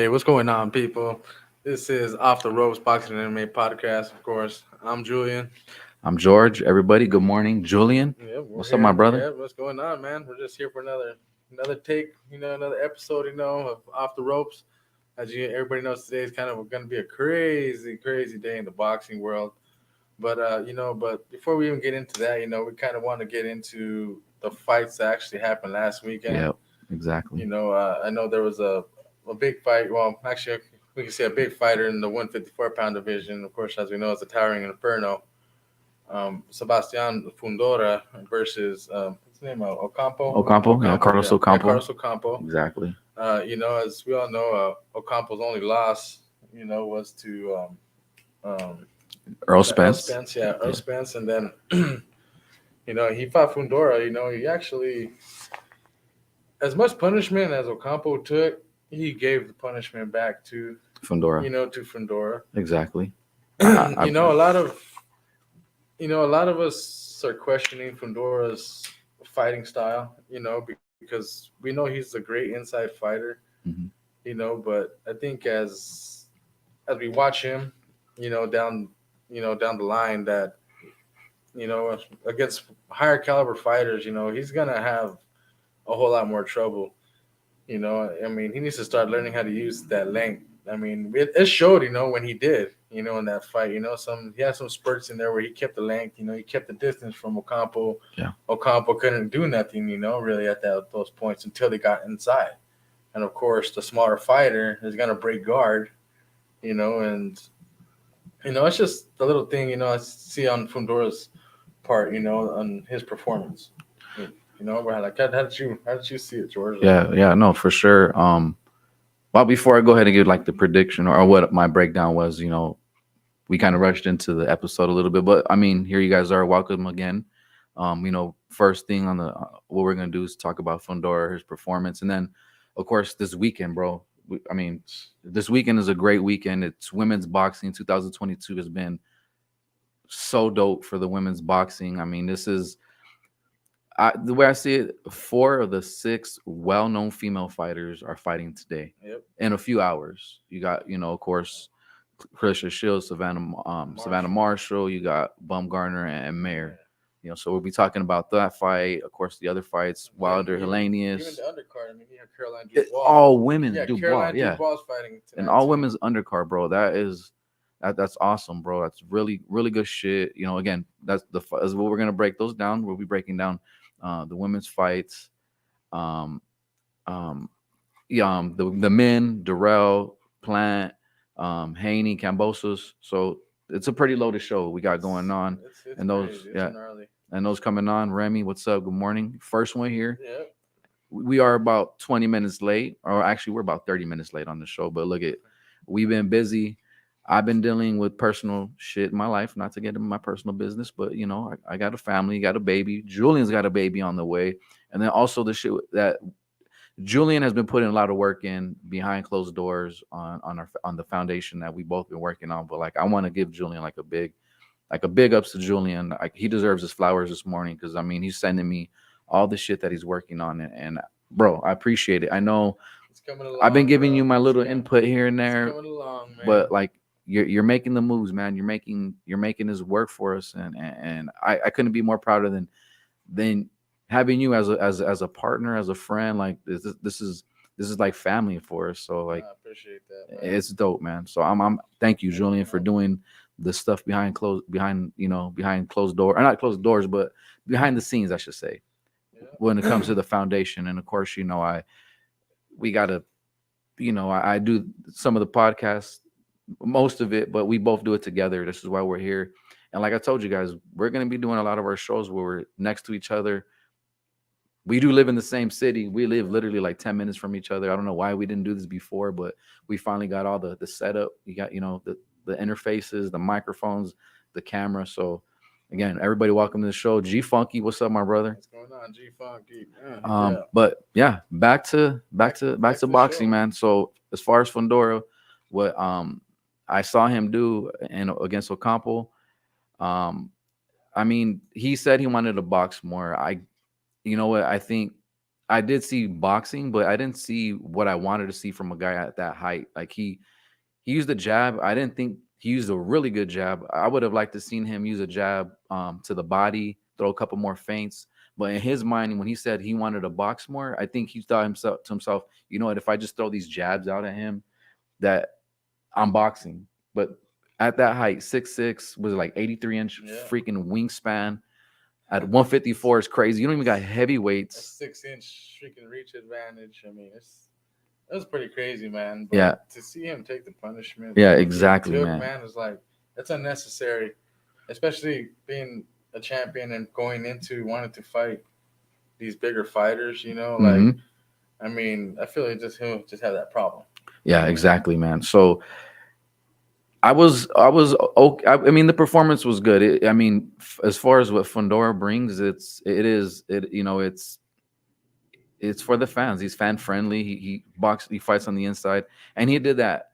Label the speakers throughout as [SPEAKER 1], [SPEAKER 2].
[SPEAKER 1] Hey, what's going on, people? This is Off the Ropes Boxing and MMA podcast. Of course, I'm Julian.
[SPEAKER 2] I'm George. Everybody, good morning. Julian,
[SPEAKER 1] Yep, we're
[SPEAKER 2] what's up, my
[SPEAKER 1] here.
[SPEAKER 2] brother?
[SPEAKER 1] Yep, what's going on, man? We're just here for another take. Another episode. Of Off the Ropes. Everybody knows, today is kind of going to be a crazy, crazy day in the boxing world. But before we even get into that, we kind of want to get into the fights that actually happened last weekend.
[SPEAKER 2] Yeah, exactly.
[SPEAKER 1] I know there was a big fight. Well, actually, we can say a big fighter in the 154-pound division. Of course, as we know, it's a towering inferno. Sebastian Fundora versus what's his name?
[SPEAKER 2] Ocampo, yeah, Carlos
[SPEAKER 1] yeah.
[SPEAKER 2] Ocampo.
[SPEAKER 1] Carlos Ocampo.
[SPEAKER 2] Exactly.
[SPEAKER 1] As we all know, Ocampo's only loss, was to
[SPEAKER 2] Earl Spence.
[SPEAKER 1] Earl Spence, and then he fought Fundora. He actually, as much punishment as Ocampo took, he gave the punishment back to
[SPEAKER 2] Fundora.
[SPEAKER 1] to Fundora.
[SPEAKER 2] Exactly.
[SPEAKER 1] A lot of us are questioning Fundora's fighting style, because we know he's a great inside fighter,
[SPEAKER 2] Mhm.
[SPEAKER 1] But I think as we watch him, down down the line, that against higher caliber fighters, he's gonna have a whole lot more trouble. I mean, he needs to start learning how to use that length. I mean, it showed, when he did, in that fight, he had some spurts in there where he kept the length, he kept the distance from Ocampo.
[SPEAKER 2] Yeah.
[SPEAKER 1] Ocampo couldn't do nothing, really at those points until they got inside. And of course, the smaller fighter is gonna break guard, and it's just a little thing, I see on Fundora's part, on his performance. Like how did you see it, George?
[SPEAKER 2] Yeah, no, for sure. Well, before I go ahead and give like the prediction or what my breakdown was, we kind of rushed into the episode a little bit, but I mean, here you guys are. Welcome again. First thing on the what we're gonna do is talk about Fundora, his performance, and then, of course, this weekend, bro. This weekend is a great weekend. It's women's boxing. 2022 has been so dope for the women's boxing. I mean, this is the way I see it. 4 of the 6 well-known female fighters are fighting today.
[SPEAKER 1] Yep.
[SPEAKER 2] In a few hours. You got, of course, Clarissa Shields, Savannah Marshall. You got Baumgartner and MYER. So we'll be talking about that fight. Of course, the other fights, Wilder, Helenius.
[SPEAKER 1] Even the undercard. I mean, you have Caroline Dubois.
[SPEAKER 2] All women,
[SPEAKER 1] yeah,
[SPEAKER 2] Dubois.
[SPEAKER 1] Caroline
[SPEAKER 2] Yeah,
[SPEAKER 1] Dubois fighting tonight,
[SPEAKER 2] and all
[SPEAKER 1] too.
[SPEAKER 2] women's undercard, bro. That's awesome, bro. That's really, really good shit. Again, that's what we're gonna break those down. We'll be breaking down the women's fights, the men, Dirrell, Plant, Haney, Kambosos. So it's a pretty loaded show we got going on.
[SPEAKER 1] It's
[SPEAKER 2] and those,
[SPEAKER 1] crazy. It's
[SPEAKER 2] yeah,
[SPEAKER 1] gnarly.
[SPEAKER 2] and those coming on. Remy, what's up? Good morning. First one here.
[SPEAKER 1] Yeah.
[SPEAKER 2] We are about 20 minutes late, or actually, we're about 30 minutes late on the show. But look, we've been busy. I've been dealing with personal shit in my life, not to get into my personal business, but I got a family, got a baby. Julian's got a baby on the way, and then also the shit that Julian has been putting a lot of work in behind closed doors on the foundation that we both been working on. But like, I want to give Julian like a big ups to Julian. Like, he deserves his flowers this morning, because I mean, he's sending me all the shit that he's working on, and bro, I appreciate it. I know
[SPEAKER 1] It's coming along,
[SPEAKER 2] I've been giving
[SPEAKER 1] bro.
[SPEAKER 2] you my little
[SPEAKER 1] It's
[SPEAKER 2] input here and
[SPEAKER 1] It's
[SPEAKER 2] there,
[SPEAKER 1] coming along, man.
[SPEAKER 2] but like, you're making the moves, man. You're making this work for us, and I couldn't be more prouder than having you as a partner, as a friend. Like, this is like family for us. So like,
[SPEAKER 1] I appreciate that, man.
[SPEAKER 2] it's dope, man. So I'm thank you, Julian, for doing the stuff behind closed door, or not closed doors, but behind the scenes, I should say,
[SPEAKER 1] Yeah.
[SPEAKER 2] when it comes to the foundation. And of course, we gotta, I do some of the podcasts, most of it, but we both do it together. This is why we're here. And like I told you guys, we're gonna be doing a lot of our shows where we're next to each other. We do live in the same city. We live literally like 10 minutes from each other. I don't know why we didn't do this before, but we finally got all the setup. You got, the interfaces, the microphones, the camera. So again, everybody, welcome to the show. G Funky, what's up, my brother?
[SPEAKER 1] What's going on, G Funky? Yeah.
[SPEAKER 2] But yeah, back to
[SPEAKER 1] Back to
[SPEAKER 2] boxing,
[SPEAKER 1] show.
[SPEAKER 2] man. So as far as Fundora, what I saw him do against Ocampo, I mean, he said he wanted to box more. You know what? I think I did see boxing, but I didn't see what I wanted to see from a guy at that height. Like he used a jab. I didn't think he used a really good jab. I would have liked to seen him use a jab to the body, throw a couple more feints. But in his mind, when he said he wanted to box more, I think he thought himself, you know what? If I just throw these jabs out at him, that I'm boxing. But at that height, 6'6", was it like 83-inch freaking wingspan. At 154 is crazy. You don't even got heavyweights.
[SPEAKER 1] A 6-inch freaking reach advantage. I mean, it was pretty crazy, man. But
[SPEAKER 2] Yeah.
[SPEAKER 1] to see him take the punishment.
[SPEAKER 2] Yeah, exactly, man.
[SPEAKER 1] Is like, it's unnecessary, especially being a champion and going into wanting to fight these bigger fighters, you know, like, I mean, I feel like he'll just have that problem.
[SPEAKER 2] Yeah, exactly, man. So I was okay. I mean, the performance was good. I mean, as far as what Fundora brings, it's for the fans. He's fan friendly. He fights on the inside, and he did that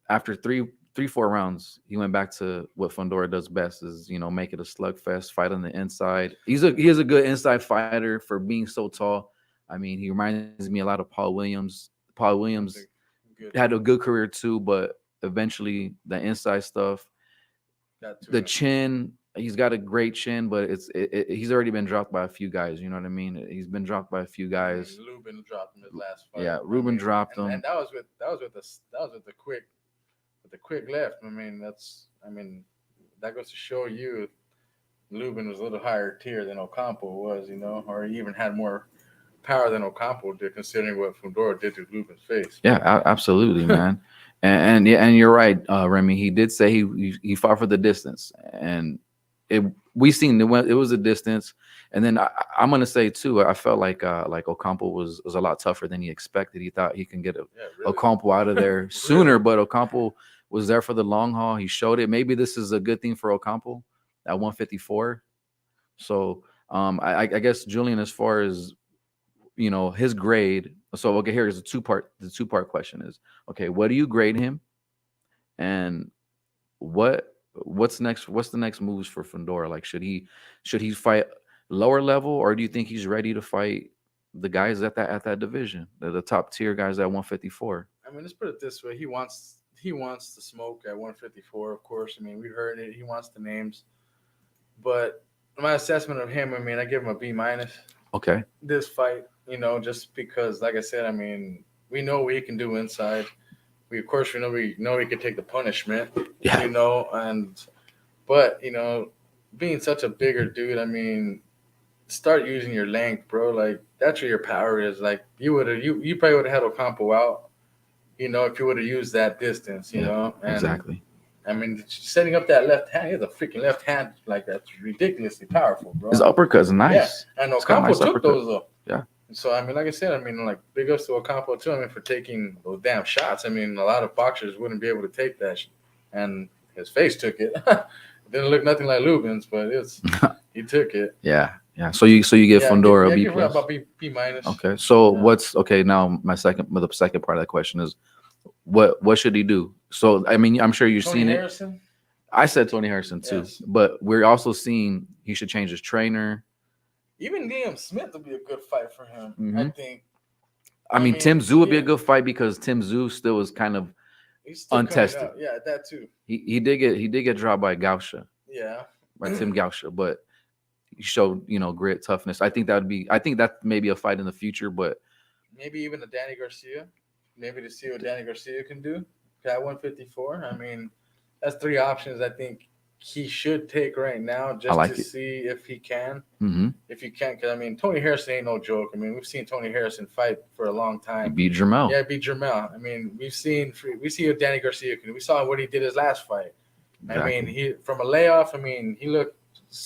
[SPEAKER 2] after 4 rounds. He went back to what Fundora does best, is make it a slugfest, fight on the inside. He is a good inside fighter for being so tall. I mean, he reminds me a lot of Paul Williams. Paul Williams had a good career too, but eventually the inside stuff, the chin. He's got a great chin, but he's already been dropped by a few guys. You know what I mean? He's been dropped by a few guys.
[SPEAKER 1] Ruben dropped him his last fight.
[SPEAKER 2] Yeah, Ruben dropped him,
[SPEAKER 1] and that was with the quick left. I mean, that goes to show you, Ruben was a little higher tier than Ocampo was, or he even had more power than Ocampo did, considering what Fundora did to Ruben's face.
[SPEAKER 2] Yeah, absolutely, man. and you're right, Remy. He did say he fought for the distance, and it was a distance. And then I'm gonna say too, I felt like Ocampo was a lot tougher than he expected. He thought he can get Ocampo out of there sooner, but Ocampo was there for the long haul. He showed it. Maybe this is a good thing for Ocampo at 154. So I guess, Julian, as far as his grade. So okay, here's the two-part question is, okay, what do you grade him, and what's next? What's the next moves for Fundora? Like, should he fight lower level, or do you think he's ready to fight the guys at that division, the top tier guys at 154?
[SPEAKER 1] I mean, let's put it this way: he wants the smoke at 154. Of course, I mean, we heard it. He wants the names, but my assessment of him, I mean, I give him a B-.
[SPEAKER 2] Okay.
[SPEAKER 1] This fight, just because, like I said, I mean, we know what he can do inside. We know he can take the punishment.
[SPEAKER 2] Yeah.
[SPEAKER 1] But being such a bigger dude, I mean, start using your length, bro. Like, that's where your power is. Like, you probably would have had Ocampo out, if you would have used that distance, And,
[SPEAKER 2] exactly.
[SPEAKER 1] I mean, setting up that left hand, he has a freaking left hand like that's ridiculously powerful, bro.
[SPEAKER 2] His uppercut's nice.
[SPEAKER 1] Yeah, and Ocampo took those though.
[SPEAKER 2] Yeah.
[SPEAKER 1] So, I mean, like I said, like, big ups to Ocampo too. I mean, for taking those damn shots. I mean, a lot of boxers wouldn't be able to take that, and his face took it. It didn't look nothing like Lubin's, but he took it.
[SPEAKER 2] Yeah. So you give Fundora a B+.
[SPEAKER 1] About B-.
[SPEAKER 2] Okay. So now the second part of that question is, what should he do? So, I mean, I'm sure you've seen
[SPEAKER 1] Harrison?
[SPEAKER 2] it. I said Tony Harrison too, yes. But we're also seeing he should change his trainer.
[SPEAKER 1] Even Liam Smith would be a good fight for him, I think.
[SPEAKER 2] I mean, Tim Tszyu would be a good fight, because Tim Tszyu still is kind of untested.
[SPEAKER 1] Yeah, that too.
[SPEAKER 2] He did get dropped by Gausha.
[SPEAKER 1] Yeah.
[SPEAKER 2] By Tim Gausha, but he showed grit, toughness. I think that may be a fight in the future, but
[SPEAKER 1] maybe even a Danny Garcia. Maybe to see what Danny Garcia can do at 154. I mean, that's 3 options I think he should take right now, just to see if he can.
[SPEAKER 2] Mm-hmm.
[SPEAKER 1] If he can, because I mean, Tony Harrison ain't no joke. I mean, we've seen Tony Harrison fight for a long time.
[SPEAKER 2] He beat Jermell.
[SPEAKER 1] Yeah, beat Jermell. I mean, we see what Danny Garcia can do. We saw what he did his last fight. Exactly. I mean, he from a layoff. I mean, he looked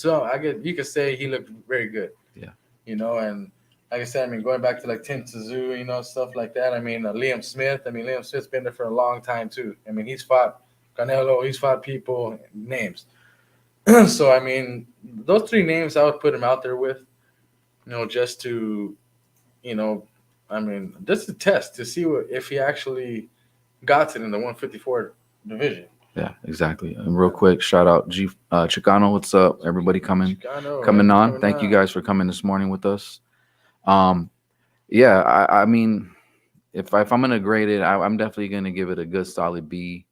[SPEAKER 1] you could say he looked very good.
[SPEAKER 2] Yeah.
[SPEAKER 1] And like I said, I mean, going back to like Tim Tszyu, stuff like that. I mean, Liam Smith. I mean, Liam Smith's been there for a long time too. I mean, he's fought Canelo. He's fought people, names. So, I mean, those 3 names I would put him out there with, just to, I mean, just to test to see if he actually got it in the 154 division.
[SPEAKER 2] Yeah, exactly. And real quick, shout out Chicano. What's up? Everybody coming on. Thank you guys for coming this morning with us. Yeah, I mean, if I'm gonna grade it, I'm definitely gonna give it a good solid B.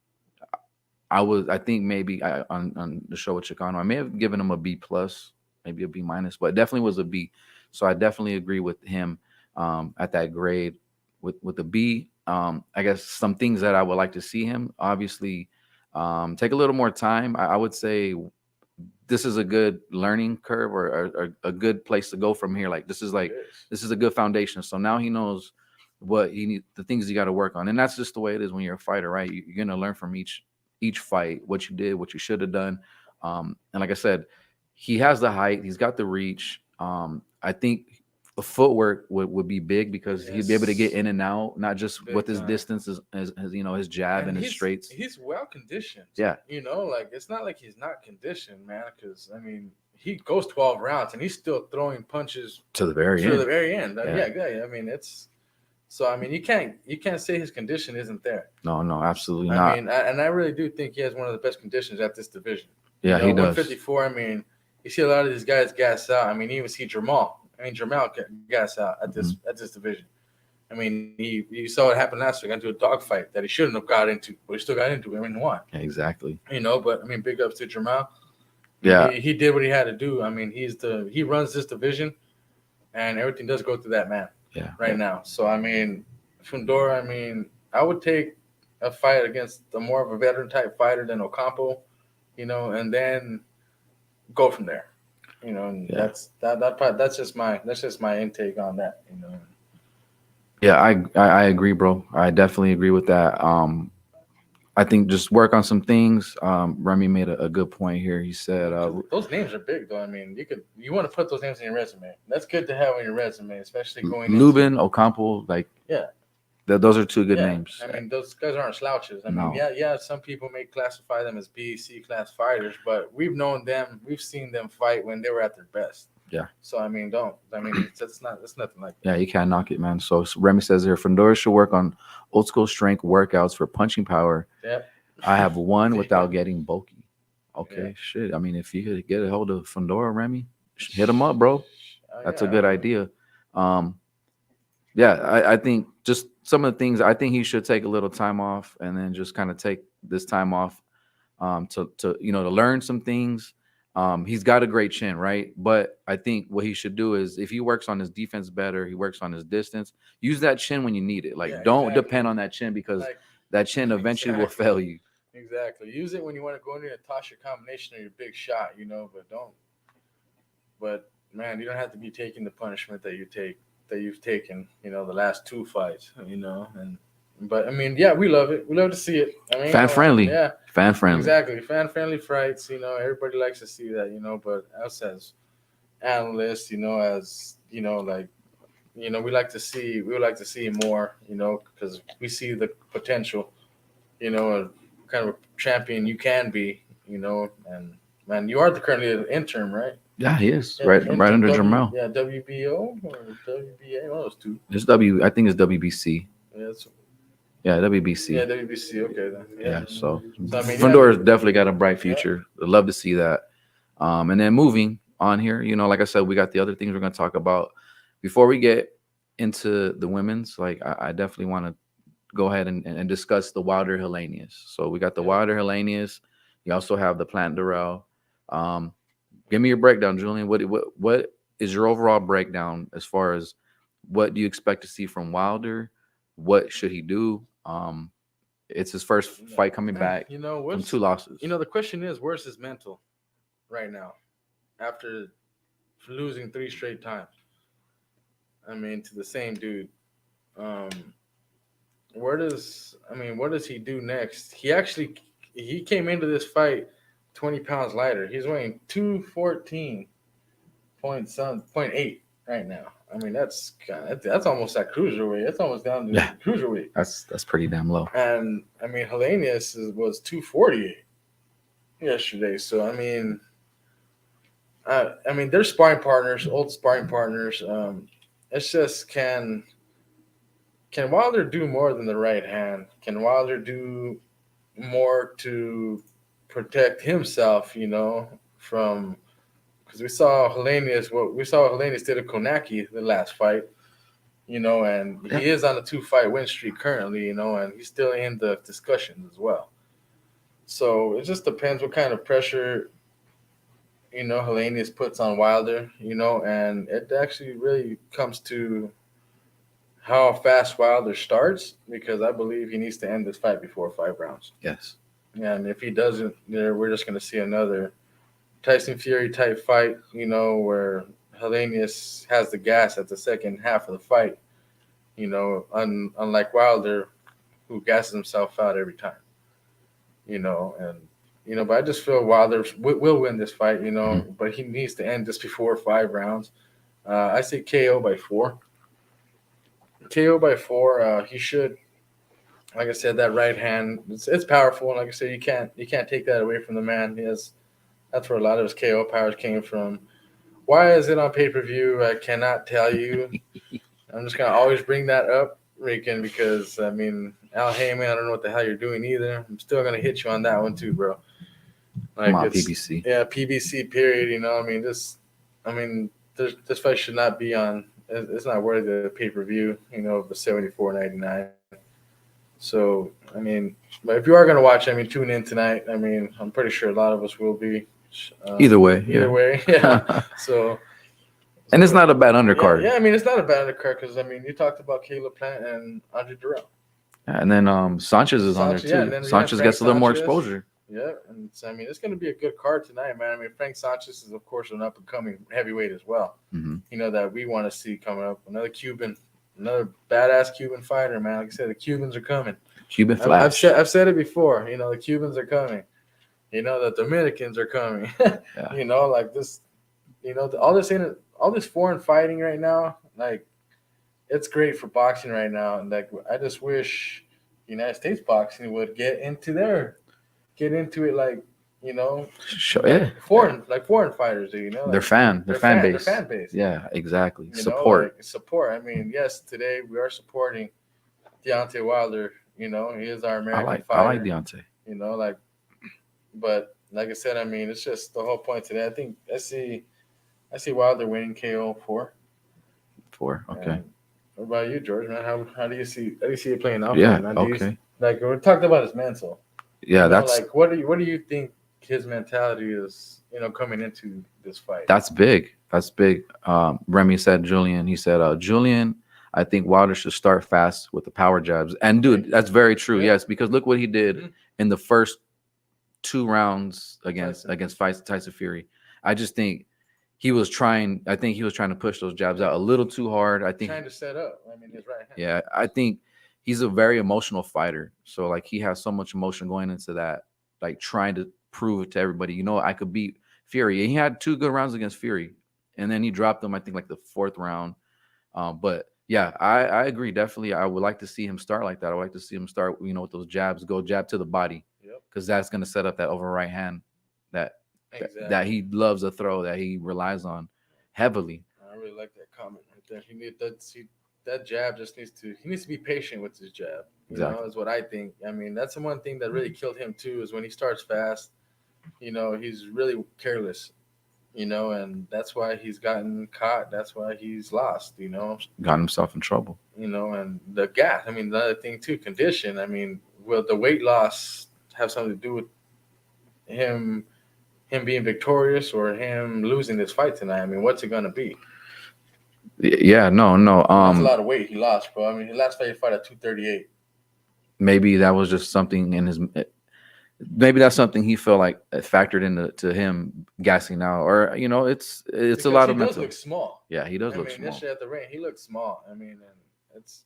[SPEAKER 2] I think maybe on the show with Chicano, I may have given him a B plus, maybe a B minus, but it definitely was a B. So I definitely agree with him at that grade with a B. I guess some things that I would like to see him obviously take a little more time. I would say this is a good learning curve or a good place to go from here. Like
[SPEAKER 1] It is.
[SPEAKER 2] this is a good foundation. So now he knows what he need, the things you got to work on, and that's just the way it is when you're a fighter, right? You're gonna learn from each fight what you did, what you should have done. And like I said, he has the height, he's got the reach. I think the footwork would be big because he'd be able to get
[SPEAKER 1] Yes.
[SPEAKER 2] in and out, not just
[SPEAKER 1] Big
[SPEAKER 2] with his
[SPEAKER 1] time.
[SPEAKER 2] distance, as you know, his jab
[SPEAKER 1] And
[SPEAKER 2] and his straights.
[SPEAKER 1] he's well conditioned.
[SPEAKER 2] Yeah,
[SPEAKER 1] You know, like it's not like he's not conditioned, man. Because I mean, he goes 12 rounds and he's still throwing punches
[SPEAKER 2] to the very
[SPEAKER 1] to the
[SPEAKER 2] end.
[SPEAKER 1] very end.
[SPEAKER 2] Yeah.
[SPEAKER 1] Yeah. I mean, it's so. I mean, you can't say his condition isn't there.
[SPEAKER 2] No, no, absolutely
[SPEAKER 1] I
[SPEAKER 2] not.
[SPEAKER 1] mean, and I really do think he has one of the best conditions at this division. You
[SPEAKER 2] Yeah,
[SPEAKER 1] know,
[SPEAKER 2] he does.
[SPEAKER 1] 154. I mean, you see a lot of these guys gas out. I mean, you even see Jamal. I mean, Jamal gas out at this division. I mean, you saw what happened last week. Got into a dogfight that he shouldn't have got into, but he still got into it and won.
[SPEAKER 2] Exactly.
[SPEAKER 1] You know, but I mean, big ups to Jamal.
[SPEAKER 2] Yeah.
[SPEAKER 1] He did what he had to do. I mean, he runs this division, and everything does go through that man
[SPEAKER 2] Yeah.
[SPEAKER 1] right now. So I mean, Fundora. I mean, I would take a fight against a more of a veteran type fighter than Ocampo, you know, and then go from there. You know, and
[SPEAKER 2] Yeah.
[SPEAKER 1] that's just my intake on that. You know.
[SPEAKER 2] Yeah, I agree, bro. I definitely agree with that. I think just work on some things. Remy made a good point here. He said,
[SPEAKER 1] Those names are big, though. I mean, you want to put those names in your resume. That's good to have on your resume, especially going
[SPEAKER 2] Lubin, Ocampo, like,
[SPEAKER 1] yeah,
[SPEAKER 2] those are two good names.
[SPEAKER 1] I mean, those guys aren't slouches. I mean,
[SPEAKER 2] No.
[SPEAKER 1] yeah. Some people may classify them as B, C class fighters, but we've known them. We've seen them fight when they were at their best.
[SPEAKER 2] Yeah.
[SPEAKER 1] So I mean, that's nothing like that.
[SPEAKER 2] Yeah, you can't knock it, man. So Remy says here, Fundora should work on old school strength workouts for punching power.
[SPEAKER 1] Yep.
[SPEAKER 2] I have one
[SPEAKER 1] Yeah.
[SPEAKER 2] without getting bulky. Okay,
[SPEAKER 1] Yeah.
[SPEAKER 2] shit. I mean, if you could get a hold of Fundora, Remy, hit him up, bro. That's a good idea. Yeah, I think just some of the things, I think he should take a little time off and then just kind of take this time off to to learn some things. He's got a great chin, right? But I think what he should do is if he works on his defense better, he works on his distance, use that chin when you need it. Like,
[SPEAKER 1] Yeah,
[SPEAKER 2] don't
[SPEAKER 1] exactly.
[SPEAKER 2] depend on that chin because
[SPEAKER 1] Like,
[SPEAKER 2] that chin eventually will
[SPEAKER 1] Exactly.
[SPEAKER 2] fail you.
[SPEAKER 1] Exactly. Use it when you want to go in there and toss your combination or your big shot, you know, but don't. But man, you don't have to be taking the punishment that you've taken, you know, the last two fights, you know, and but I mean, yeah, we love it. We love to see it. I mean,
[SPEAKER 2] Fan friendly.
[SPEAKER 1] yeah,
[SPEAKER 2] Fan friendly.
[SPEAKER 1] exactly. Fan friendly fights, you know, everybody likes to see that, you know, but us as analysts, you know, as you know, like we would like to see more, you know, because we see the potential, you know, kind of a champion you can be, you know, and man, you are currently an interim, right?
[SPEAKER 2] Yeah, he is
[SPEAKER 1] Yeah,
[SPEAKER 2] right under Jamal.
[SPEAKER 1] Yeah, WBO or WBA, one of those two.
[SPEAKER 2] It's I think it's WBC.
[SPEAKER 1] Yeah, it's,
[SPEAKER 2] Yeah, WBC.
[SPEAKER 1] yeah, WBC. Okay, then.
[SPEAKER 2] Yeah, so
[SPEAKER 1] So, I mean,
[SPEAKER 2] Fundora's definitely got a bright future. I'd love to see that. And then moving on here, like I said, we got the other things we're going to talk about. Before we get into the women's, like I definitely want to go ahead and discuss the Wilder Helenius. So we got the Wilder Helenius. You also have the Plant Dirrell. Give me your breakdown, Julian. What is your overall breakdown as far as what do you expect to see from Wilder? What should he do? It's his first fight coming back
[SPEAKER 1] You know,
[SPEAKER 2] from 2 losses.
[SPEAKER 1] You know, the question is, where's his mental right now after losing 3 straight times? I mean, to the same dude. What does he do next? He came into this fight 20 pounds lighter. He's weighing 214.8 right now. I mean, that's almost that cruiserweight. That's almost down to cruiserweight.
[SPEAKER 2] That's pretty damn low.
[SPEAKER 1] And I mean, Helenius was 248 yesterday. So I mean, they're sparring partners, old sparring partners. It's just can Wilder do more than the right hand? Can Wilder do more to protect himself? You know, from because we saw Helenius did to Konaki the last fight. you know, and he is on a 2-fight win streak currently, you know, and he's still in the discussions as well. So it just depends what kind of pressure, you know, Helenius puts on Wilder, you know, and it actually really comes to how fast Wilder starts, because I believe he needs to end this fight before 5 rounds.
[SPEAKER 2] Yes.
[SPEAKER 1] And if he doesn't, we're just going to see another Tyson Fury type fight, you know, where Helenius has the gas at the second half of the fight, you know, unlike Wilder, who gasses himself out every time, you know, and you know, but I just feel Wilder will win this fight, you know, but he needs to end this before 5 rounds. I say KO by 4. KO by 4. He should, like I said, that right hand, it's powerful, and like I said, you can't take that away from the man. He has, that's where a lot of his KO powers came from. Why is it on pay-per-view? I cannot tell you. I'm just gonna always bring that up, Rican, because I mean, Al Heyman, I don't know what the hell you're doing either. I'm still gonna hit you on that one too, bro. Like,
[SPEAKER 2] come on, PBC.
[SPEAKER 1] Yeah, PBC period. You know, I mean, this fight should not be on. It's not worthy of pay-per-view. You know, of the $74.99. So I mean, but if you are gonna watch, I mean, tune in tonight. I mean, I'm pretty sure a lot of us will be.
[SPEAKER 2] Either way,
[SPEAKER 1] yeah. So.
[SPEAKER 2] And it's not a bad undercard.
[SPEAKER 1] Yeah, I mean, it's not a bad undercard because, I mean, you talked about Caleb Plant and Andre Dirrell.
[SPEAKER 2] Yeah, and then Sanchez is on there too.
[SPEAKER 1] Yeah,
[SPEAKER 2] Sanchez gets a little more exposure.
[SPEAKER 1] Yeah, and I mean, it's going to be a good card tonight, man. I mean, Frank Sanchez is, of course, an up-and-coming heavyweight as well.
[SPEAKER 2] Mm-hmm.
[SPEAKER 1] You know, that we want to see coming up. Another badass Cuban fighter, man. Like I said, the Cubans are coming.
[SPEAKER 2] Cuban Flash.
[SPEAKER 1] I've said it before. You know, the Cubans are coming. You know, the Dominicans are coming.
[SPEAKER 2] Yeah.
[SPEAKER 1] You know, like this. You know, all this foreign fighting right now, like, it's great for boxing right now. And like, I just wish United States boxing would get into it, like, you know, foreign fighters do, you know, like
[SPEAKER 2] their fan
[SPEAKER 1] base.
[SPEAKER 2] Yeah, exactly.
[SPEAKER 1] You
[SPEAKER 2] support.
[SPEAKER 1] Know, like, support. I mean, yes, today we are supporting Deontay Wilder. You know, he is our American fighter.
[SPEAKER 2] I like Deontay.
[SPEAKER 1] You know, like, but like I said, I mean, it's just the whole point today. I think I see Wilder winning KO 4.
[SPEAKER 2] 4, okay.
[SPEAKER 1] And what about you, George? Man, how do you see it playing out?
[SPEAKER 2] Yeah,
[SPEAKER 1] man?
[SPEAKER 2] okay.
[SPEAKER 1] Like, we talked about his mental.
[SPEAKER 2] Yeah,
[SPEAKER 1] you know,
[SPEAKER 2] that's
[SPEAKER 1] like, what do you think his mentality is? You know, coming into this fight.
[SPEAKER 2] That's big. That's big. Remy said Julian. He said Julian. I think Wilder should start fast with the power jabs. And dude, that's very true. Yeah. Yes, because look what he did in the first 2 rounds against Tyson Fury. I just think he was trying to push those jabs out a little too hard. I think
[SPEAKER 1] trying to set up. I mean, his right hand.
[SPEAKER 2] Yeah, I think he's a very emotional fighter. So like, he has so much emotion going into that, like trying to prove to everybody, you know, I could beat Fury. And he had 2 good rounds against Fury, and then he dropped them, I think, like the 4th round. But yeah, I agree. Definitely, I would like to see him start like that. I would like to see him start, you know, with those jabs, go jab to the body, because that's going to set up that over right hand that he loves to throw, that he relies on heavily.
[SPEAKER 1] I really like that comment right there. That jab just needs to be patient with his jab. You know, is what I think. I mean, that's the one thing that really killed him too, is when he starts fast, you know, he's really careless, you know, and that's why he's gotten caught. That's why he's lost, you know.
[SPEAKER 2] Got himself in trouble.
[SPEAKER 1] You know, and the gas. I mean, the other thing too, condition. I mean, will the weight loss have something to do with him being victorious or him losing this fight tonight? I mean, what's it gonna be?
[SPEAKER 2] Yeah, no.
[SPEAKER 1] That's a lot of weight he lost, bro. I mean, his last fight he fought at 238.
[SPEAKER 2] Maybe that was just something in his. Maybe that's something he felt like factored into him gassing out, or you know, it's because a lot of mental.
[SPEAKER 1] He does look small.
[SPEAKER 2] Yeah, he does look small.
[SPEAKER 1] Initially at the ring, he looked small. I mean, that's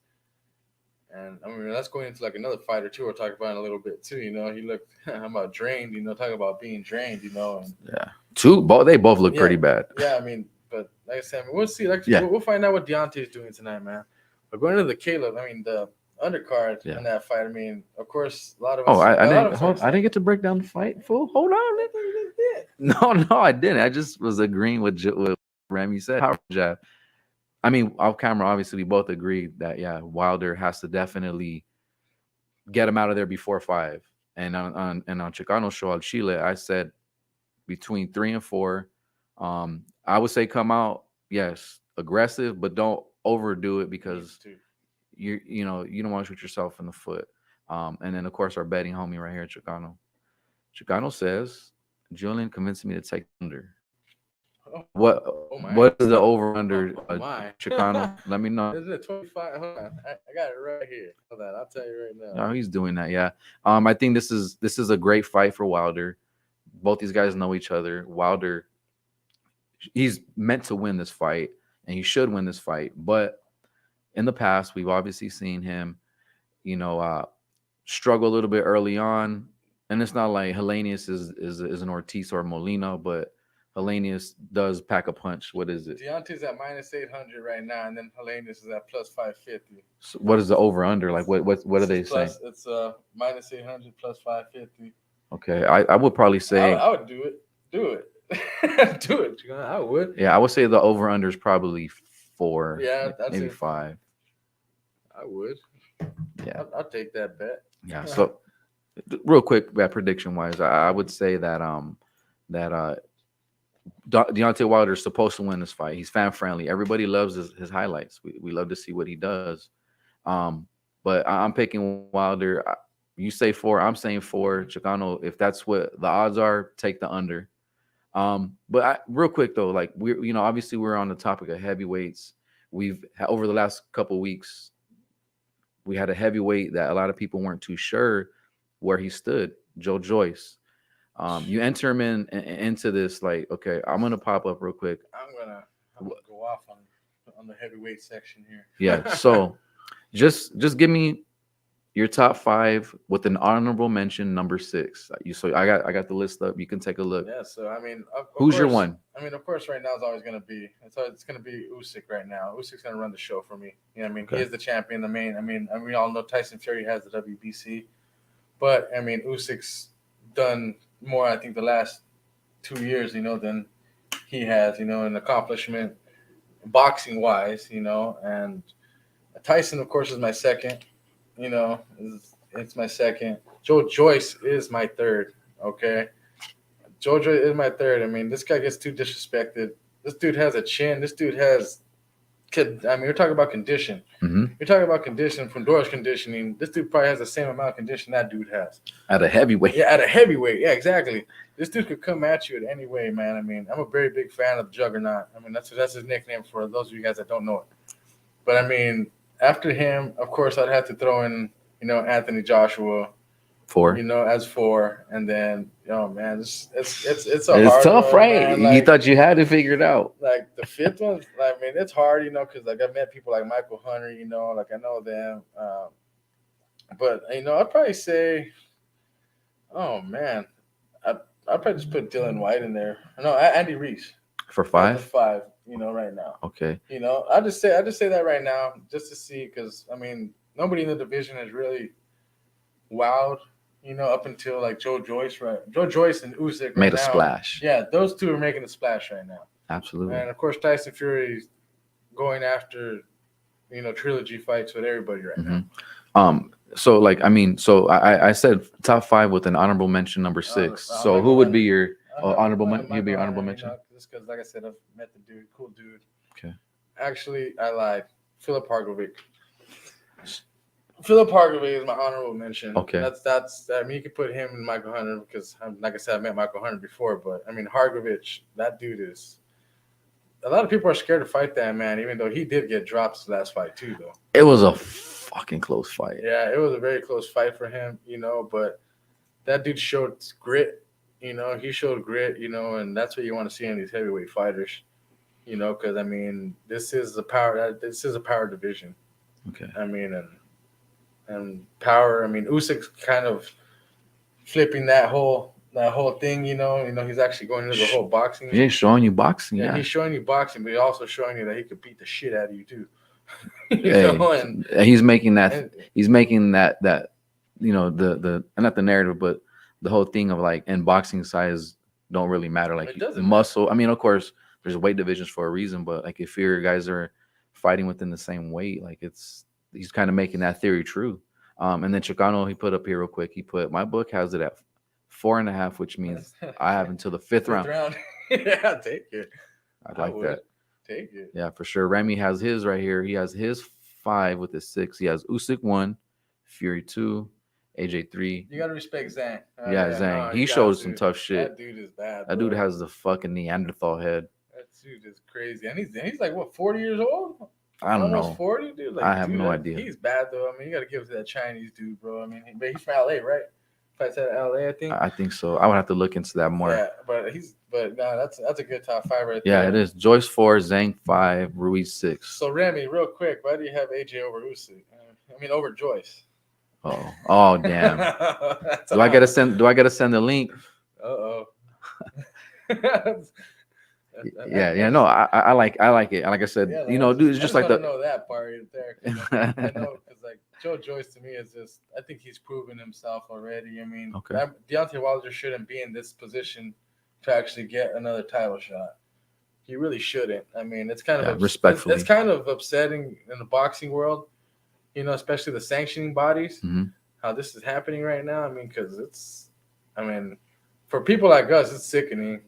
[SPEAKER 1] going into like another fight or two we'll talk about in a little bit too. You know, he looked I'm about drained. You know, talking about being drained. You know, and
[SPEAKER 2] they both look pretty bad.
[SPEAKER 1] Yeah, I mean, but like I said, we'll see. Like, we'll find out what Deontay's doing tonight, man. But going to the Caleb, I mean, the undercard in that fight. I mean, of course, a lot of us.
[SPEAKER 2] I didn't get to break down the fight. Fool, hold on. No, I didn't. I just was agreeing with Remy said. Power jab. I mean, off camera, obviously, we both agreed that Wilder has to definitely get him out of there before 5. And on Chicano show Al Chile, I said between 3 and 4. I would say come out, yes, aggressive, but don't overdo it because
[SPEAKER 1] Needs to.
[SPEAKER 2] you know you don't want to shoot yourself in the foot. And then of course our betting homie right here, Chicano says Julian convinced me to take under. What
[SPEAKER 1] Oh my.
[SPEAKER 2] what is the over under?
[SPEAKER 1] Oh my.
[SPEAKER 2] Chicano, let me know.
[SPEAKER 1] Is it 25? Hold on. I got it right here. Hold on. I'll tell you right now.
[SPEAKER 2] Oh, he's doing that. Yeah. I think this is a great fight for Wilder. Both these guys know each other. Wilder, he's meant to win this fight, and he should win this fight. But in the past, we've obviously seen him, you know, struggle a little bit early on. And it's not like Helenius is an Ortiz or Molina, but Helenius does pack a punch. What is it?
[SPEAKER 1] Deontay's at -800 right now, and then HELENIUS is at +550.
[SPEAKER 2] So what is the over under? Like what do they say?
[SPEAKER 1] It's -800 +550.
[SPEAKER 2] Okay, I would probably say
[SPEAKER 1] I would do it. Do it. Do it. I would.
[SPEAKER 2] yeah, I would say the over under is probably 4.
[SPEAKER 1] Yeah, that's
[SPEAKER 2] maybe
[SPEAKER 1] it.
[SPEAKER 2] 5.
[SPEAKER 1] I would.
[SPEAKER 2] Yeah,
[SPEAKER 1] I'll take that bet.
[SPEAKER 2] yeah. So real quick, prediction wise, I would say that Deontay Wilder is supposed to win this fight. He's fan friendly. Everybody loves his highlights. We love to see what he does. But I'm picking Wilder. You say 4, I'm saying 4. Chicano, if that's what the odds are, take the under. But real quick though, like obviously we're on the topic of heavyweights. We've over the last couple of weeks, we had a heavyweight that a lot of people weren't too sure where he stood, JOYCE. You enter him into this like, okay, I'm gonna pop up real quick.
[SPEAKER 1] I'm gonna go off on the heavyweight section here.
[SPEAKER 2] Yeah, so just give me your top 5 with an honorable mention, number 6. So I got the list up. You can take a look.
[SPEAKER 1] Yeah. So I mean,
[SPEAKER 2] who's your one?
[SPEAKER 1] I mean, of course, right now it's always gonna be USYK right now. USYK's gonna run the show for me. You know what I mean?
[SPEAKER 2] Okay.
[SPEAKER 1] He is the champion, the main. I mean, we all know Tyson Fury has the WBC, but I mean, USYK's done more, I think, the last 2 years, than he has, in accomplishment, boxing wise, and Tyson, of course, is my second. It's my second. JOYCE is my third. Okay, JOYCE is my third. I mean, this guy gets too disrespected. This dude has a chin. This dude has. I mean, we're talking about condition.
[SPEAKER 2] Mm-hmm.
[SPEAKER 1] You're talking about condition, FUNDORAS conditioning. This dude probably has the same amount of condition that dude has.
[SPEAKER 2] At a heavyweight.
[SPEAKER 1] Yeah, at a heavyweight. Yeah, exactly. This dude could come at you in any way, man. I mean, I'm a very big fan of Juggernaut. I mean, that's his nickname for those of you guys that don't know it. But I mean, after him, of course, I'd have to throw in, Anthony Joshua.
[SPEAKER 2] 4.
[SPEAKER 1] As 4, and then, man, it's
[SPEAKER 2] It's
[SPEAKER 1] hard
[SPEAKER 2] tough,
[SPEAKER 1] one,
[SPEAKER 2] right?
[SPEAKER 1] man. Like,
[SPEAKER 2] you thought you had to figure it out.
[SPEAKER 1] like the 5th one, I mean, it's hard, because like I've met people like Michael Hunter, like I know them. But I'd probably say, oh man, I'd probably just put Dylan White in there. No, Andy Reese
[SPEAKER 2] For
[SPEAKER 1] at
[SPEAKER 2] 5?
[SPEAKER 1] the 5, right now.
[SPEAKER 2] Okay.
[SPEAKER 1] I just say that right now just to see, because I mean, nobody in the division has really wowed. Up until like JOYCE, right? JOYCE and USYK right
[SPEAKER 2] Made a
[SPEAKER 1] now.
[SPEAKER 2] splash.
[SPEAKER 1] Yeah, those two are making a splash right now.
[SPEAKER 2] Absolutely.
[SPEAKER 1] And of course, Tyson Fury's going after, trilogy fights with everybody right now.
[SPEAKER 2] So like, I mean, so I said top 5 with an honorable mention, number 6. So who would be your honorable mention? You'd be your honorable mention.
[SPEAKER 1] Just because, like I said, I've met the dude, cool dude.
[SPEAKER 2] Okay.
[SPEAKER 1] Actually, I lied. Philip Hargovic. Philip Hargovic is my honorable mention.
[SPEAKER 2] Okay.
[SPEAKER 1] That's. I mean, you could put him and Michael Hunter because, like I said, I met Michael Hunter before. But I mean, Hargovic, that dude is. A lot of people are scared to fight that man, even though he did get dropped his last fight too, though.
[SPEAKER 2] It was a fucking close fight.
[SPEAKER 1] Yeah, it was a very close fight for him, but that dude showed grit. He showed grit, and that's what you want to see in these heavyweight fighters. Because I mean, this is a power division.
[SPEAKER 2] Okay.
[SPEAKER 1] I mean, and power. I mean, Usyk's kind of flipping that whole thing. He's actually going into the whole boxing.
[SPEAKER 2] He's showing you boxing. Yeah.
[SPEAKER 1] He's showing you boxing, but he's also showing you that he could beat the shit out of you too.
[SPEAKER 2] And he's making that. He's making that. The not the narrative, but the whole thing of like, in boxing, size don't really matter. Like muscle. I mean, of course, there's weight divisions for a reason, but like if your guys are fighting within the same weight, like he's kind of making that theory true. And then Chicano, he put up here real quick. He put, my book has it at 4.5, which means I have until the 5th round.
[SPEAKER 1] Yeah, take it.
[SPEAKER 2] I like that.
[SPEAKER 1] take it.
[SPEAKER 2] Yeah, for sure. Remy has his right here. He has his 5 with his 6. He has Usyk 1, Fury 2, AJ 3.
[SPEAKER 1] You gotta respect Zhang.
[SPEAKER 2] Yeah, Zhang.
[SPEAKER 1] No,
[SPEAKER 2] He
[SPEAKER 1] you
[SPEAKER 2] showed
[SPEAKER 1] got
[SPEAKER 2] some
[SPEAKER 1] to.
[SPEAKER 2] tough shit.
[SPEAKER 1] That dude is bad.
[SPEAKER 2] That dude has the fucking Neanderthal head.
[SPEAKER 1] That dude is crazy, and he's like what 40 years old?
[SPEAKER 2] I don't
[SPEAKER 1] Almost
[SPEAKER 2] know.
[SPEAKER 1] 40, dude. Like,
[SPEAKER 2] I have no idea.
[SPEAKER 1] He's bad though. I mean, you gotta give it to that Chinese dude, bro. I mean, but he's from LA, right? Fights out of LA, I think.
[SPEAKER 2] I think so. I would have to look into that more.
[SPEAKER 1] Yeah, but nah, that's a good top 5 right
[SPEAKER 2] Yeah,
[SPEAKER 1] there.
[SPEAKER 2] it is. Joyce 4, Zhang 5, Ruiz 6.
[SPEAKER 1] So Remy, real quick, why do you have AJ over Usyk? I mean, over Joyce.
[SPEAKER 2] Oh, damn. Do I gotta send the link?
[SPEAKER 1] Uh-oh.
[SPEAKER 2] Yeah, no, I like it. Like I said,
[SPEAKER 1] yeah,
[SPEAKER 2] dude, it's just like
[SPEAKER 1] the. I know that part right there. I know because like Joe Joyce to me is just. I think he's proven himself already. I mean,
[SPEAKER 2] okay.
[SPEAKER 1] Deontay Wilder shouldn't be in this position to actually get another title shot. He really shouldn't. I mean, it's kind of
[SPEAKER 2] respectfully.
[SPEAKER 1] It's kind of upsetting in the boxing world, especially the sanctioning bodies.
[SPEAKER 2] Mm-hmm.
[SPEAKER 1] How this is happening right now. I mean, because for people like us, it's sickening.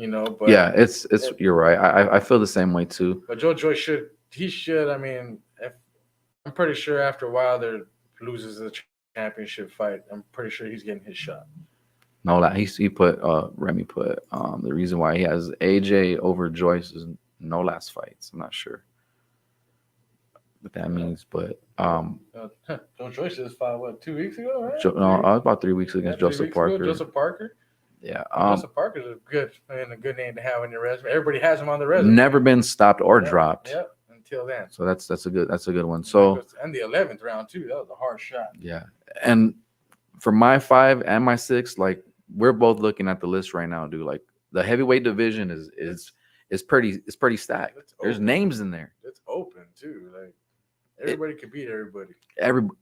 [SPEAKER 1] But
[SPEAKER 2] yeah, it's you're right. I feel the same way too.
[SPEAKER 1] But Joe Joyce should. I mean, I'm pretty sure after Wilder loses the championship fight, I'm pretty sure he's getting his shot.
[SPEAKER 2] No, he put Remy put the reason why he has AJ over Joyce is no last fights. I'm not sure what that means, but
[SPEAKER 1] Joe Joyce just fought what 2 weeks ago, right?
[SPEAKER 2] About 3 weeks against Joseph Parker.
[SPEAKER 1] Joseph Parker.
[SPEAKER 2] Yeah,
[SPEAKER 1] Joseph Parker's a good name to have on your resume. Everybody has him on the resume.
[SPEAKER 2] Never been stopped or dropped.
[SPEAKER 1] Yep, until then.
[SPEAKER 2] So that's a good one. So
[SPEAKER 1] and the 11th round too. That was a hard shot.
[SPEAKER 2] Yeah, and for my 5 and my 6, like we're both looking at the list right now, dude. Like the heavyweight division is pretty stacked. There's names in there.
[SPEAKER 1] It's open too. Like everybody could beat everybody.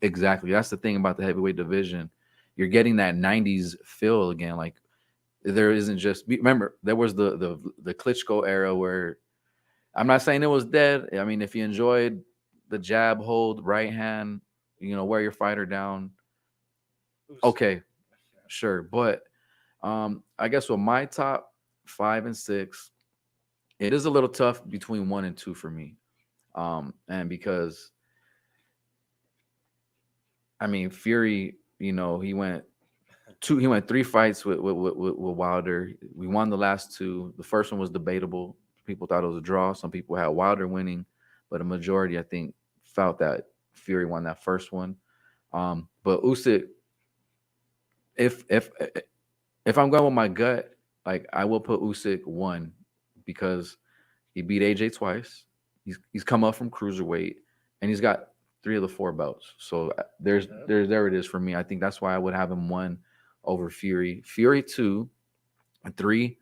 [SPEAKER 2] Exactly. That's the thing about the heavyweight division. You're getting that 90s feel again. Like there isn't just remember there was the Klitschko era where I'm not saying it was dead. I mean, if you enjoyed the jab, hold, right hand, wear your fighter down. Okay, sure. But I guess with my top 5 and 6, it is a little tough between 1 and 2 for me. And because I mean Fury, he went 3 fights with Wilder. We won the last 2. The first one was debatable. People thought it was a draw. Some people had Wilder winning, but a majority, I think, felt that Fury won that first one. But Usyk, if I'm going with my gut, like I will put Usyk 1 because he beat AJ twice. He's come up from cruiserweight and he's got 3 of the 4 belts. So there it is for me. I think that's why I would have him 1 over Fury. Fury 2, 3.